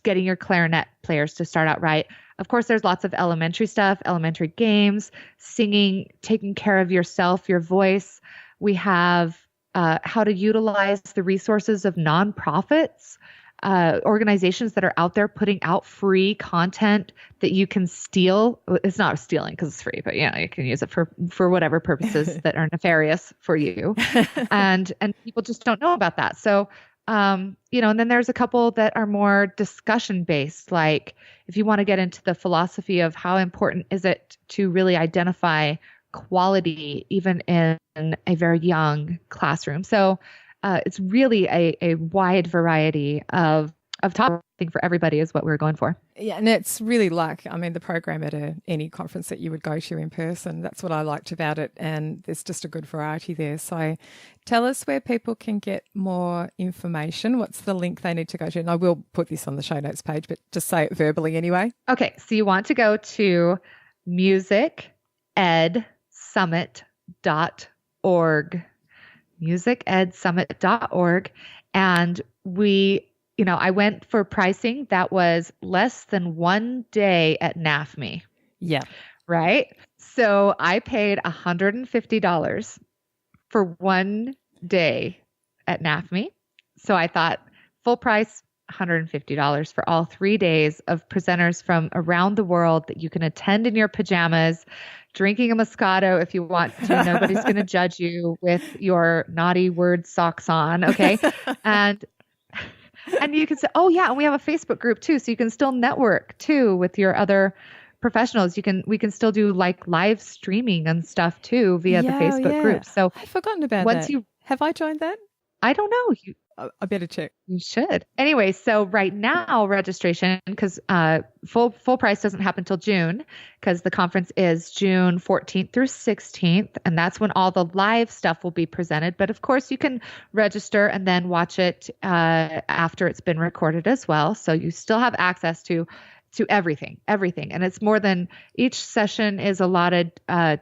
getting your clarinet players to start out right. Of course, there's lots of elementary stuff, elementary games, singing, taking care of yourself, your voice. We have how to utilize the resources of nonprofits, organizations that are out there putting out free content that you can steal. It's not stealing because it's free, but you can use it for whatever purposes that are nefarious for you. And people just don't know about that. So, and then there's a couple that are more discussion based, like if you want to get into the philosophy of how important is it to really identify quality even in a very young classroom. So it's really a wide variety of topics for everybody is what we're going for. Yeah, and it's really the program at any conference that you would go to in person. That's what I liked about it, and there's just a good variety there. So tell us where people can get more information. What's the link they need to go to? And I will put this on the show notes page, but just say it verbally anyway. Okay, so you want to go to musicedsummit.org, musicedsummit.org, and I went for pricing that was less than 1 day at NAFME. Yeah. Right? So I paid $150 for 1 day at NAFME. So I thought full price, $150 for all 3 days of presenters from around the world that you can attend in your pajamas, drinking a Moscato if you want to. Nobody's going to judge you with your naughty word socks on. Okay. And you can say, oh yeah, and we have a Facebook group too. So you can still network too with your other professionals. We can still do like live streaming and stuff too via the Facebook group. So I've forgotten about that. Have I joined that? I don't know. I better check. You should. Anyway, so right now registration, because full price doesn't happen till June, because the conference is June 14th through 16th, and that's when all the live stuff will be presented. But of course, you can register and then watch it after it's been recorded as well. So you still have access to everything. And it's more than each session is allotted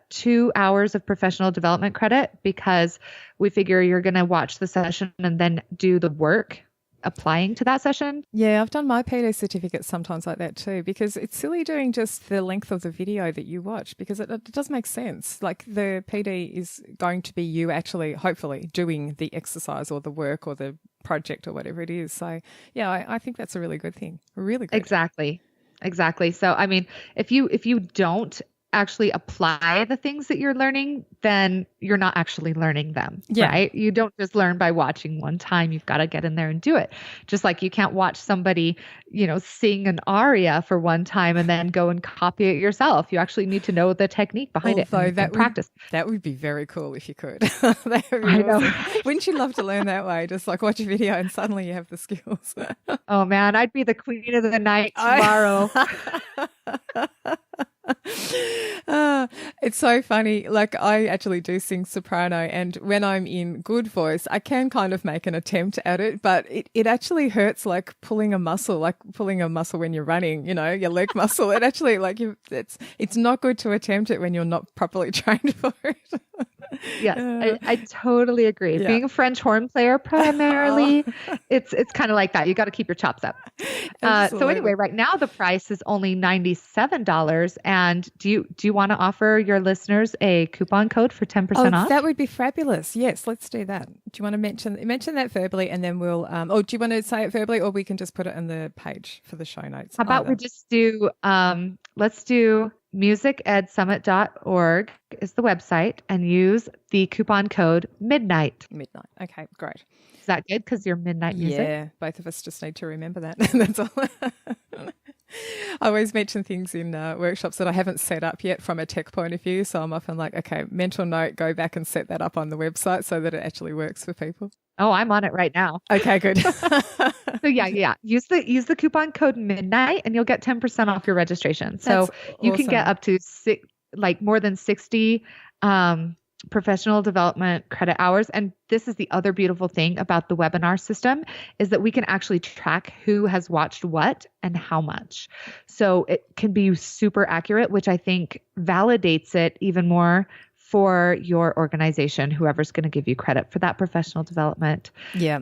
2 hours of professional development credit, because we figure you're going to watch the session and then do the work applying to that session. Yeah, I've done my PD certificates sometimes like that too, because it's silly doing just the length of the video that you watch, because it does make sense. Like the PD is going to be you actually, hopefully, doing the exercise or the work or the project or whatever it is. So yeah, I think that's a really good thing. Really good. Exactly. So, if you don't actually apply the things that you're learning, then you're not actually learning them, right? You don't just learn by watching one time. You've got to get in there and do it. Just like you can't watch somebody, sing an aria for one time and then go and copy it yourself. You actually need to know the technique behind it and practice. That would be very cool if you could. That would be awesome. Wouldn't you love to learn that way? Just like watch a video and suddenly you have the skills. Oh man, I'd be the queen of the night tomorrow. It's so funny. Like I actually do sing soprano, and when I'm in good voice, I can kind of make an attempt at it, but it actually hurts like pulling a muscle when you're running, your leg muscle. It actually it's not good to attempt it when you're not properly trained for it. Yes, I totally agree. Yeah. Being a French horn player primarily, it's kind of like that. You got to keep your chops up. So anyway, right now the price is only $97. And do you want to offer your listeners a coupon code for 10% off? That would be fabulous. Yes, let's do that. Do you want to mention that verbally, and then we'll or do you want to say it verbally, or we can just put it on the page for the show notes? How about we just do let's do musicedsummit.org is the website, and use the coupon code midnight. Okay, great. Is that good? Because you're midnight music. Yeah, both of us just need to remember that. That's all. I always mention things in workshops that I haven't set up yet from a tech point of view. So I'm often like, okay, mental note, go back and set that up on the website so that it actually works for people. Oh, I'm on it right now. Okay, good. So yeah. Use the coupon code midnight and you'll get 10% off your registration. So you can get up to more than 60 professional development credit hours. And this is the other beautiful thing about the webinar system is that we can actually track who has watched what and how much. So it can be super accurate, which I think validates it even more for your organization, whoever's going to give you credit for that professional development. Yeah.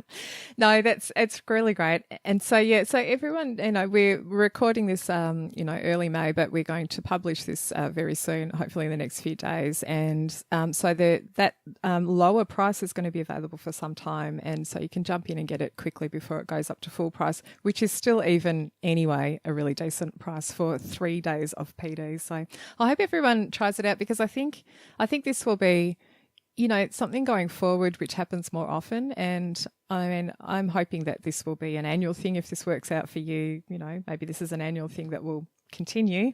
No, it's really great. And so, so everyone, we're recording this, early May, but we're going to publish this very soon, hopefully in the next few days. And so that lower price is going to be available for some time. And so you can jump in and get it quickly before it goes up to full price, which is still even anyway a really decent price for 3 days of PD. So I hope everyone tries it out because I think this will be, something going forward which happens more often. And I mean, I'm hoping that this will be an annual thing if this works out for you. Maybe this is an annual thing that will continue.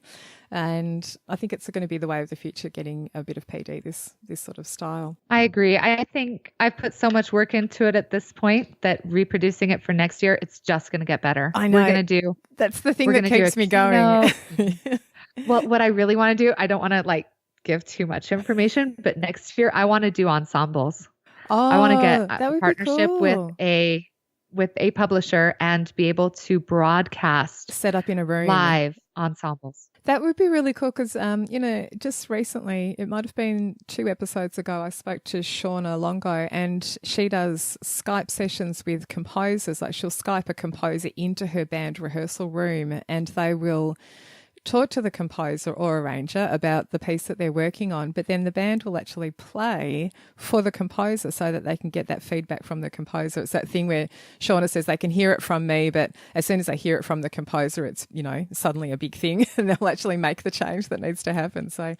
And I think it's going to be the way of the future, getting a bit of PD, this sort of style. I agree. I think I've put so much work into it at this point that reproducing it for next year, it's just going to get better. I know. We're going to do. That's the thing that keeps me going. Well, what I really want to do, I don't want to give too much information, but next year I want to do ensembles. I want to get a partnership with a publisher and be able to broadcast, set up in a room, live ensembles. That would be really cool because, just recently, it might have been 2 episodes ago, I spoke to Shauna Longo and she does Skype sessions with composers. Like she'll Skype a composer into her band rehearsal room and they will talk to the composer or arranger about the piece that they're working on, but then the band will actually play for the composer so that they can get that feedback from the composer. It's that thing where Shauna says they can hear it from me, but as soon as they hear it from the composer, it's, suddenly a big thing and they'll actually make the change that needs to happen. So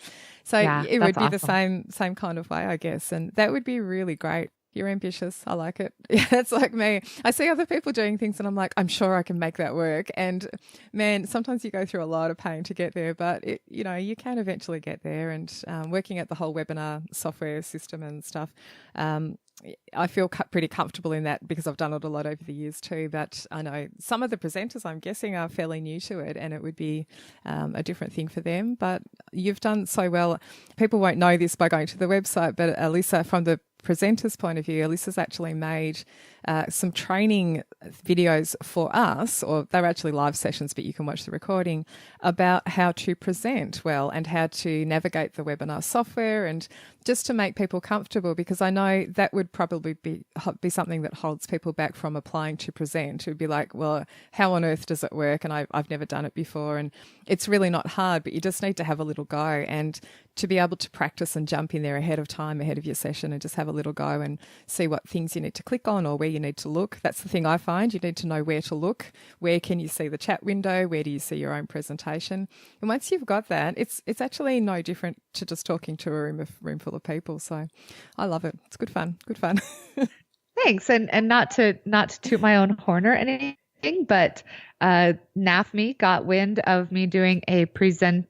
yeah, it would be awesome. The same kind of way, I guess. And that would be really great. You're ambitious. I like it. Yeah, it's like me. I see other people doing things and I'm like, I'm sure I can make that work. And man, sometimes you go through a lot of pain to get there, but you can eventually get there. And working at the whole webinar software system and stuff, I feel pretty comfortable in that because I've done it a lot over the years too. But I know some of the presenters, I'm guessing, are fairly new to it and it would be a different thing for them. But you've done so well. People won't know this by going to the website, but Elisa, from the presenter's point of view, Elisa's actually made some training videos for us, or they were actually live sessions, but you can watch the recording, about how to present well and how to navigate the webinar software and just to make people comfortable, because I know that would probably be something that holds people back from applying to present. It would be like, well, how on earth does it work? And I've never done it before. And it's really not hard, but you just need to have a little go and to be able to practice and jump in there ahead of time, ahead of your session, and just have a little go and see what things you need to click on or where you need to look. That's the thing I find. You need to know where to look. Where can you see the chat window? Where do you see your own presentation? And once you've got that, it's actually no different to just talking to a room full of people. So I love it. It's good fun. Good fun. Thanks. And not to toot my own horn or anything, but NAFME got wind of me doing a presentation.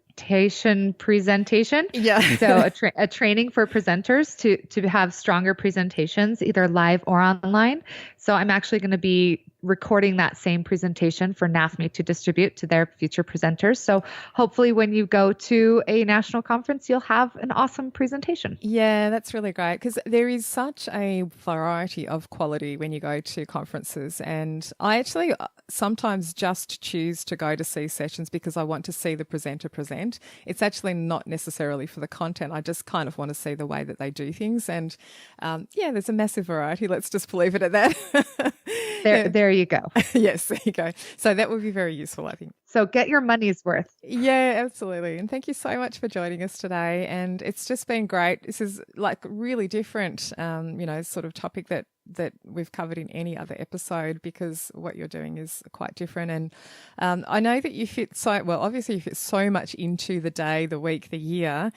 Yeah. So a training for presenters to have stronger presentations, either live or online. So I'm actually going to be recording that same presentation for NAFME to distribute to their future presenters. So hopefully when you go to a national conference, you'll have an awesome presentation. Yeah, that's really great because there is such a variety of quality when you go to conferences. And I actually sometimes just choose to go to see sessions because I want to see the presenter present. It's actually not necessarily for the content. I just kind of want to see the way that they do things. And there's a massive variety. Let's just leave it at that. There you go. Yes, there you go. So that would be very useful, I think. So get your money's worth. Yeah, absolutely. And thank you so much for joining us today. And it's just been great. This is like really different, sort of topic that we've covered in any other episode because what you're doing is quite different. And I know that you fit obviously you fit so much into the day, the week, the year.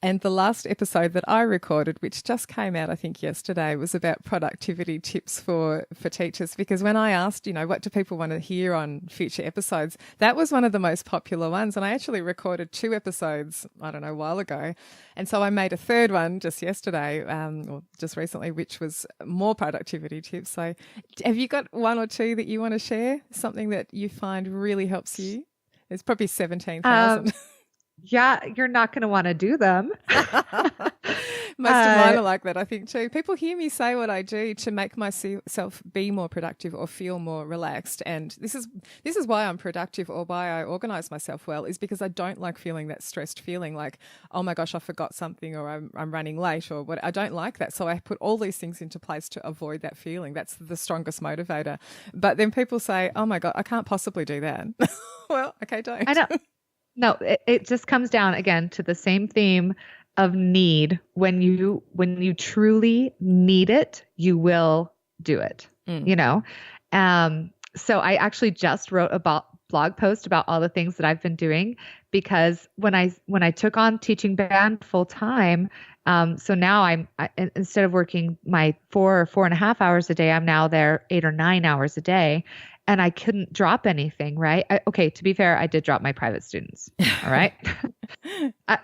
And the last episode that I recorded, which just came out, I think, yesterday, was about productivity tips for teachers. Because when I asked, what do people want to hear on future episodes, that was one of the most popular ones. And I actually recorded 2 episodes, I don't know, a while ago. And so I made a third one just yesterday, or just recently, which was more productivity tips. So have you got 1 or 2 that you want to share? Something that you find really helps you? There's probably 17,000. Yeah, you're not going to want to do them. Most of mine are like that, I think, too. People hear me say what I do to make myself be more productive or feel more relaxed. And this is why I'm productive, or why I organise myself well, is because I don't like feeling that stressed feeling like, oh my gosh, I forgot something, or I'm running late, or what. I don't like that. So I put all these things into place to avoid that feeling. That's the strongest motivator. But then people say, oh my God, I can't possibly do that. Well, okay, don't. I know. No, it just comes down again to the same theme of need. When you truly need it, you will do it. So I actually just wrote a blog post about all the things that I've been doing, because when I took on teaching band full time, so now instead of working my 4 or 4.5 hours a day, I'm now there 8 or 9 hours a day. And I couldn't drop anything, right? Okay, to be fair, I did drop my private students. All right.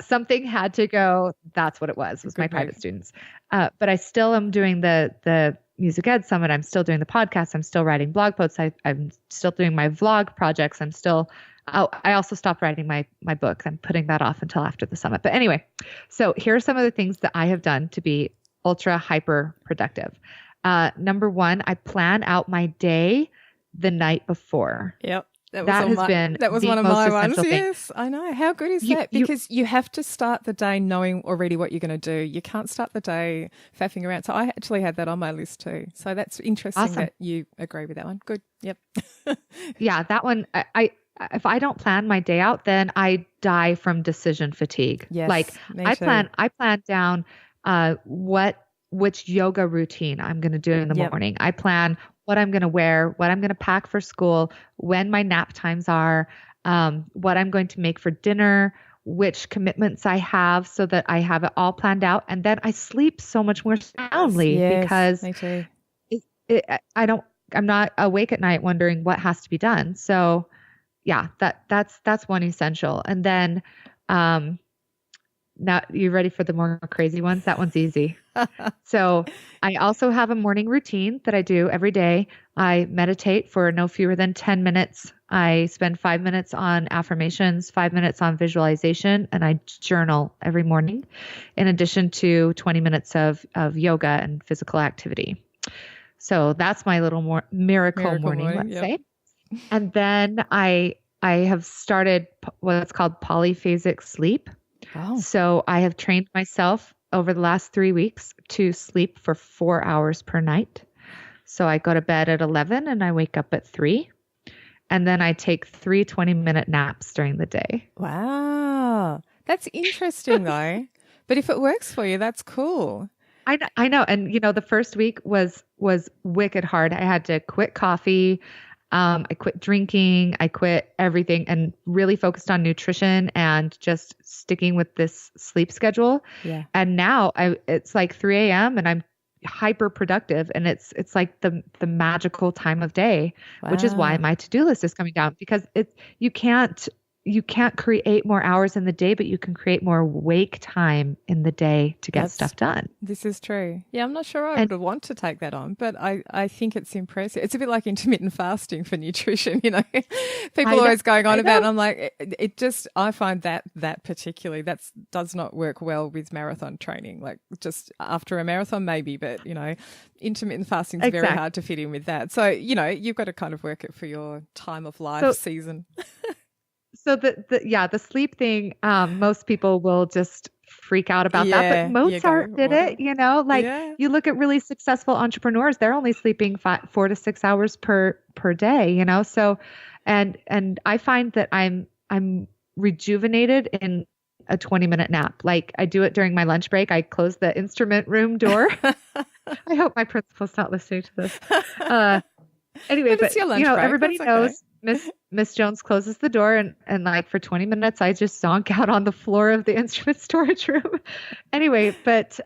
Something had to go. That's what it was my private students. But I still am doing the Music Ed Summit. I'm still doing the podcast. I'm still writing blog posts. I'm still doing my vlog projects. I also stopped writing my book. I'm putting that off until after the summit. But anyway, so here are some of the things that I have done to be ultra hyper productive. Number 1, I plan out my day the night before. Yep. That was one of my ones. Yes, I know. How good is that? Because you have to start the day knowing already what you're going to do. You can't start the day faffing around. So I actually had that on my list too. So that's interesting. Awesome. That you agree with that one. Good. Yep. Yeah, that one. If I don't plan my day out, then I die from decision fatigue. Yes, I plan down which yoga routine I'm going to do in the morning. I plan what I'm going to wear, what I'm going to pack for school, when my nap times are, what I'm going to make for dinner, which commitments I have, so that I have it all planned out. And then I sleep so much more soundly because me too. I'm not awake at night wondering what has to be done. So yeah, that's one essential. And then, now you ready for the more crazy ones? That one's easy. So I also have a morning routine that I do every day. I meditate for no fewer than 10 minutes. I spend 5 minutes on affirmations, 5 minutes on visualization, and I journal every morning, in addition to 20 minutes of yoga and physical activity. So that's my little more miracle morning, let's say. And then I have started what's called polyphasic sleep. Oh. So I have trained myself over the last 3 weeks to sleep for 4 hours per night. So I go to bed at 11 and I wake up at 3. And then I take 3 20-minute naps during the day. Wow. That's interesting though. But if it works for you, that's cool. I know. And the first week was wicked hard. I had to quit coffee. I quit drinking, I quit everything, and really focused on nutrition and just sticking with this sleep schedule. Yeah. And now it's like 3 a.m. and I'm hyper productive, and it's like the magical time of day, which is why my to-do list is coming down, because you can't create more hours in the day, but you can create more wake time in the day to get stuff done. This is true. Yeah, I'm not sure I would want to take that on, but I think it's impressive. It's a bit like intermittent fasting for nutrition, People are always going on about it. I'm like, I find that particularly, that does not work well with marathon training. Like just after a marathon maybe, but, intermittent fasting is very hard to fit in with that. So, you've got to kind of work it for your time of life season. So the sleep thing, most people will just freak out about that. But Mozart did it, you look at really successful entrepreneurs, they're only sleeping 4 to 6 hours per day, So, and I find that I'm rejuvenated in a 20-minute nap. Like I do it during my lunch break. I close the instrument room door. I hope my principal's not listening to this. Anyway, but break. everybody knows. Miss Jones closes the door, and like for 20 minutes I just zonk out on the floor of the instrument storage room. Anyway, but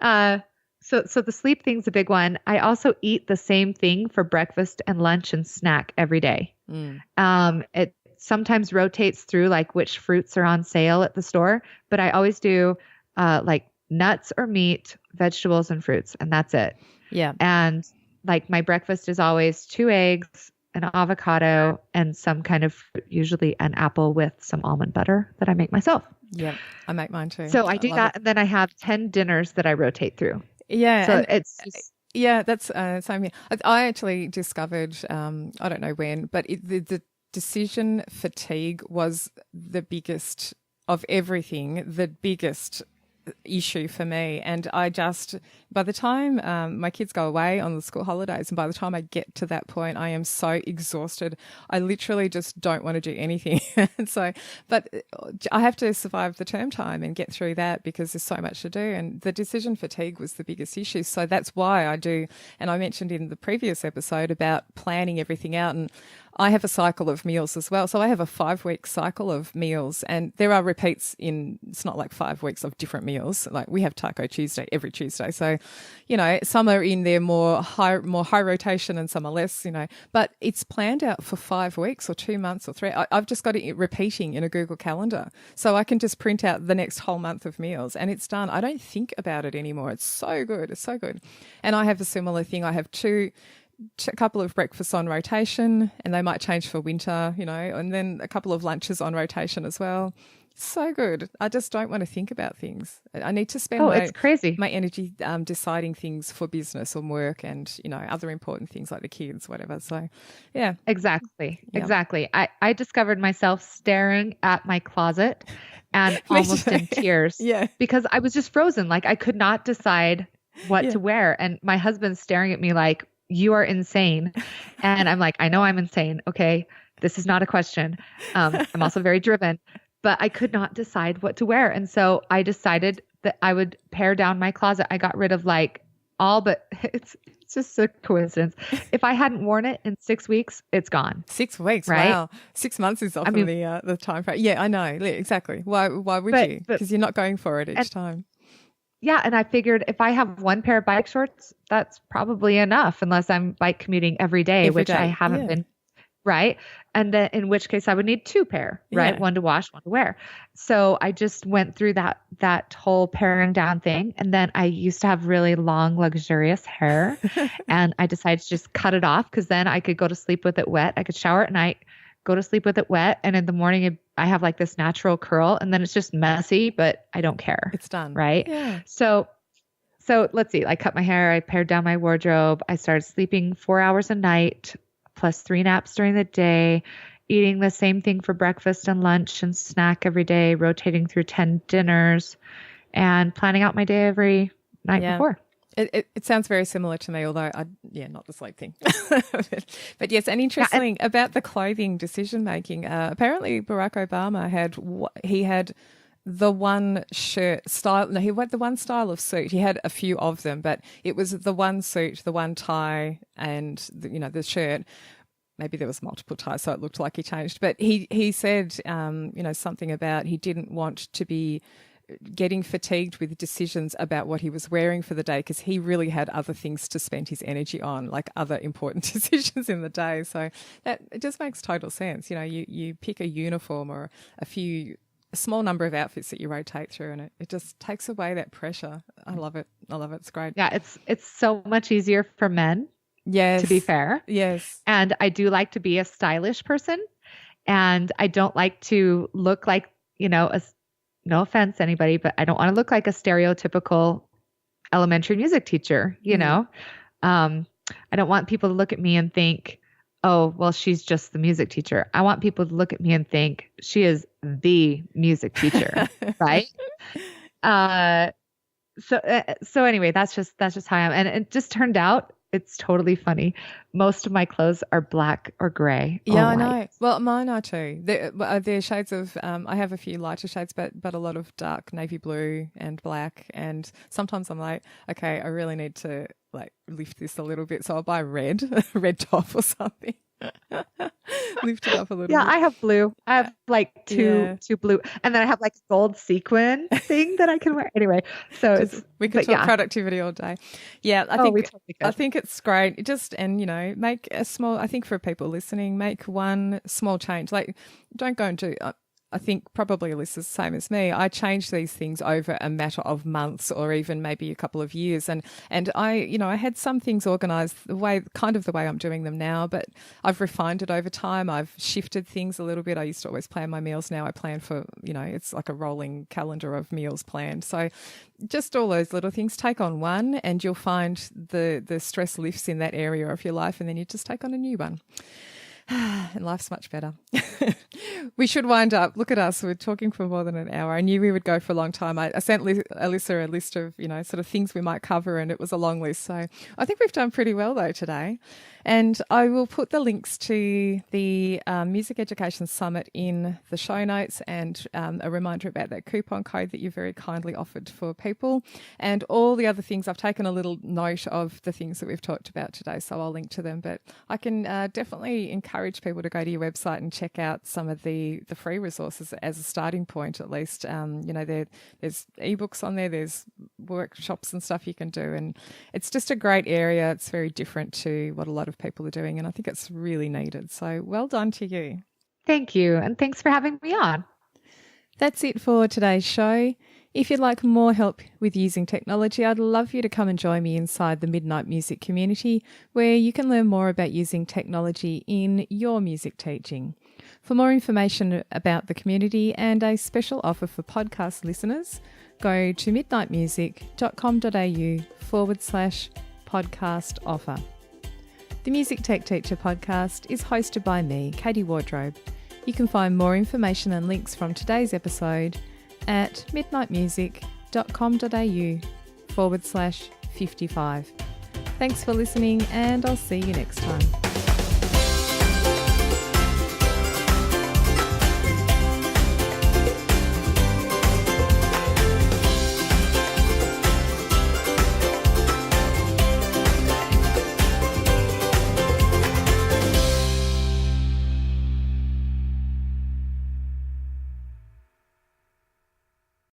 so the sleep thing's a big one. I also eat the same thing for breakfast and lunch and snack every day. It sometimes rotates through like which fruits are on sale at the store, but I always do like nuts or meat, vegetables and fruits, and that's it. Yeah. And like my breakfast is always 2 eggs, an avocado, and some kind of fruit, usually an apple with some almond butter that I make myself. Yeah, I make mine too. So I do that, and then I have 10 dinners that I rotate through. Yeah. So it's just, yeah, that's same here. I actually discovered, I don't know when, but the decision fatigue was the biggest of everything, the biggest issue for me. And I just, by the time my kids go away on the school holidays, and by the time I get to that point, I am so exhausted. I literally just don't want to do anything. And so, but I have to survive the term time and get through that because there's so much to do. And the decision fatigue was the biggest issue. So that's why I do, and I mentioned in the previous episode about planning everything out, and I have a cycle of meals as well. So I have a 5-week cycle of meals, and there are repeats it's not like 5 weeks of different meals. Like we have Taco Tuesday every Tuesday. So, some are in there more high rotation and some are less, but it's planned out for 5 weeks or 2 months or 3. I've just got it repeating in a Google Calendar. So I can just print out the next whole month of meals and it's done. I don't think about it anymore. It's so good. It's so good. And I have a similar thing. I have a couple of breakfasts on rotation, and they might change for winter, and then a couple of lunches on rotation as well. So good. I just don't want to think about things. I need to spend it's crazy. my energy deciding things for business or work and, other important things like the kids, whatever. So, yeah. Exactly. Yeah. Exactly. I discovered myself staring at my closet and almost in tears because I was just frozen. Like I could not decide what to wear. And my husband's staring at me like, you are insane. And I'm like, I know I'm insane. Okay. This is not a question. I'm also very driven, but I could not decide what to wear. And so I decided that I would pare down my closet. I got rid of like all, but it's just a coincidence. If I hadn't worn it in 6 weeks, it's gone. 6 weeks. Right? Wow. 6 months is often the time frame. Yeah, I know. Exactly. Why would you? Because you're not going for it each time. Yeah. And I figured if I have one pair of bike shorts, that's probably enough unless I'm bike commuting every day, which I haven't been. Right. And then in which case I would need 2 pair, right? Yeah. One to wash, one to wear. So I just went through that whole paring down thing. And then I used to have really long, luxurious hair and I decided to just cut it off because then I could go to sleep with it wet. I could shower at night, go to sleep with it wet. And in the morning, I have like this natural curl and then it's just messy, but I don't care. It's done. Right. Yeah. So let's see, I cut my hair. I pared down my wardrobe. I started sleeping 4 hours a night plus 3 naps during the day, eating the same thing for breakfast and lunch and snack every day, rotating through 10 dinners and planning out my day every night before. It sounds very similar to me, although not the sleep thing. But yes, and interesting about the clothing decision making. Apparently, Barack Obama had the one shirt style. No, he had the one style of suit. He had a few of them, but it was the one suit, the one tie, and the shirt. Maybe there was multiple ties, so it looked like he changed. But he said, something about he didn't want to be getting fatigued with decisions about what he was wearing for the day because he really had other things to spend his energy on, like other important decisions in the day. So that it just makes total sense. You pick a uniform or a small number of outfits that you rotate through and it just takes away that pressure. I love it. It's great. Yeah, it's so much easier for men. Yes. To be fair. Yes. And I do like to be a stylish person and I don't like to look like, no offense anybody, but I don't want to look like a stereotypical elementary music teacher, I don't want people to look at me and think, oh, well, she's just the music teacher. I want people to look at me and think she is the music teacher, right? So anyway, that's just how I am. And it just turned out it's totally funny. Most of my clothes are black or gray. Yeah, I know. Well, mine are too. They're shades of, I have a few lighter shades, but a lot of dark navy blue and black. And sometimes I'm like, okay, I really need to like lift this a little bit. So I'll buy red top or something. Lift it up a little Yeah, bit. I have blue. I have like two blue, and then I have like a gold sequin thing that I can wear. Anyway, so We could talk productivity all day. Yeah, I we totally could. I think it's great. Make a small. I think for people listening, make one small change. Like, don't go and do. I think probably Alyssa's the same as me. I change these things over a matter of months or even maybe a couple of years. And I had some things organised the way I'm doing them now, but I've refined it over time. I've shifted things a little bit. I used to always plan my meals. Now I plan for, it's like a rolling calendar of meals planned. So just all those little things, take on one and you'll find the stress lifts in that area of your life, and then you just take on a new one. And life's much better. We should wind up. Look at us. We're talking for more than an hour. I knew we would go for a long time. I sent Elisa a list of, sort of things we might cover, and it was a long list. So I think we've done pretty well, though, today. And I will put the links to the Music Education Summit in the show notes, and a reminder about that coupon code that you very kindly offered for people, and all the other things. I've taken a little note of the things that we've talked about today, so I'll link to them. But I can definitely encourage people to go to your website and check out some of the free resources as a starting point, at least. There's ebooks on there, there's workshops and stuff you can do, and it's just a great area. It's very different to what a lot of people are doing, and I think it's really needed. So well done to you. Thank you, and thanks for having me on. That's it for today's show. If you'd like more help with using technology, I'd love you to come and join me inside the Midnight Music community, where you can learn more about using technology in your music teaching. For more information about the community and a special offer for podcast listeners, go to midnightmusic.com.au/podcast offer. The Music Tech Teacher podcast is hosted by me, Katie Wardrobe. You can find more information and links from today's episode at midnightmusic.com.au/55. Thanks for listening, and I'll see you next time.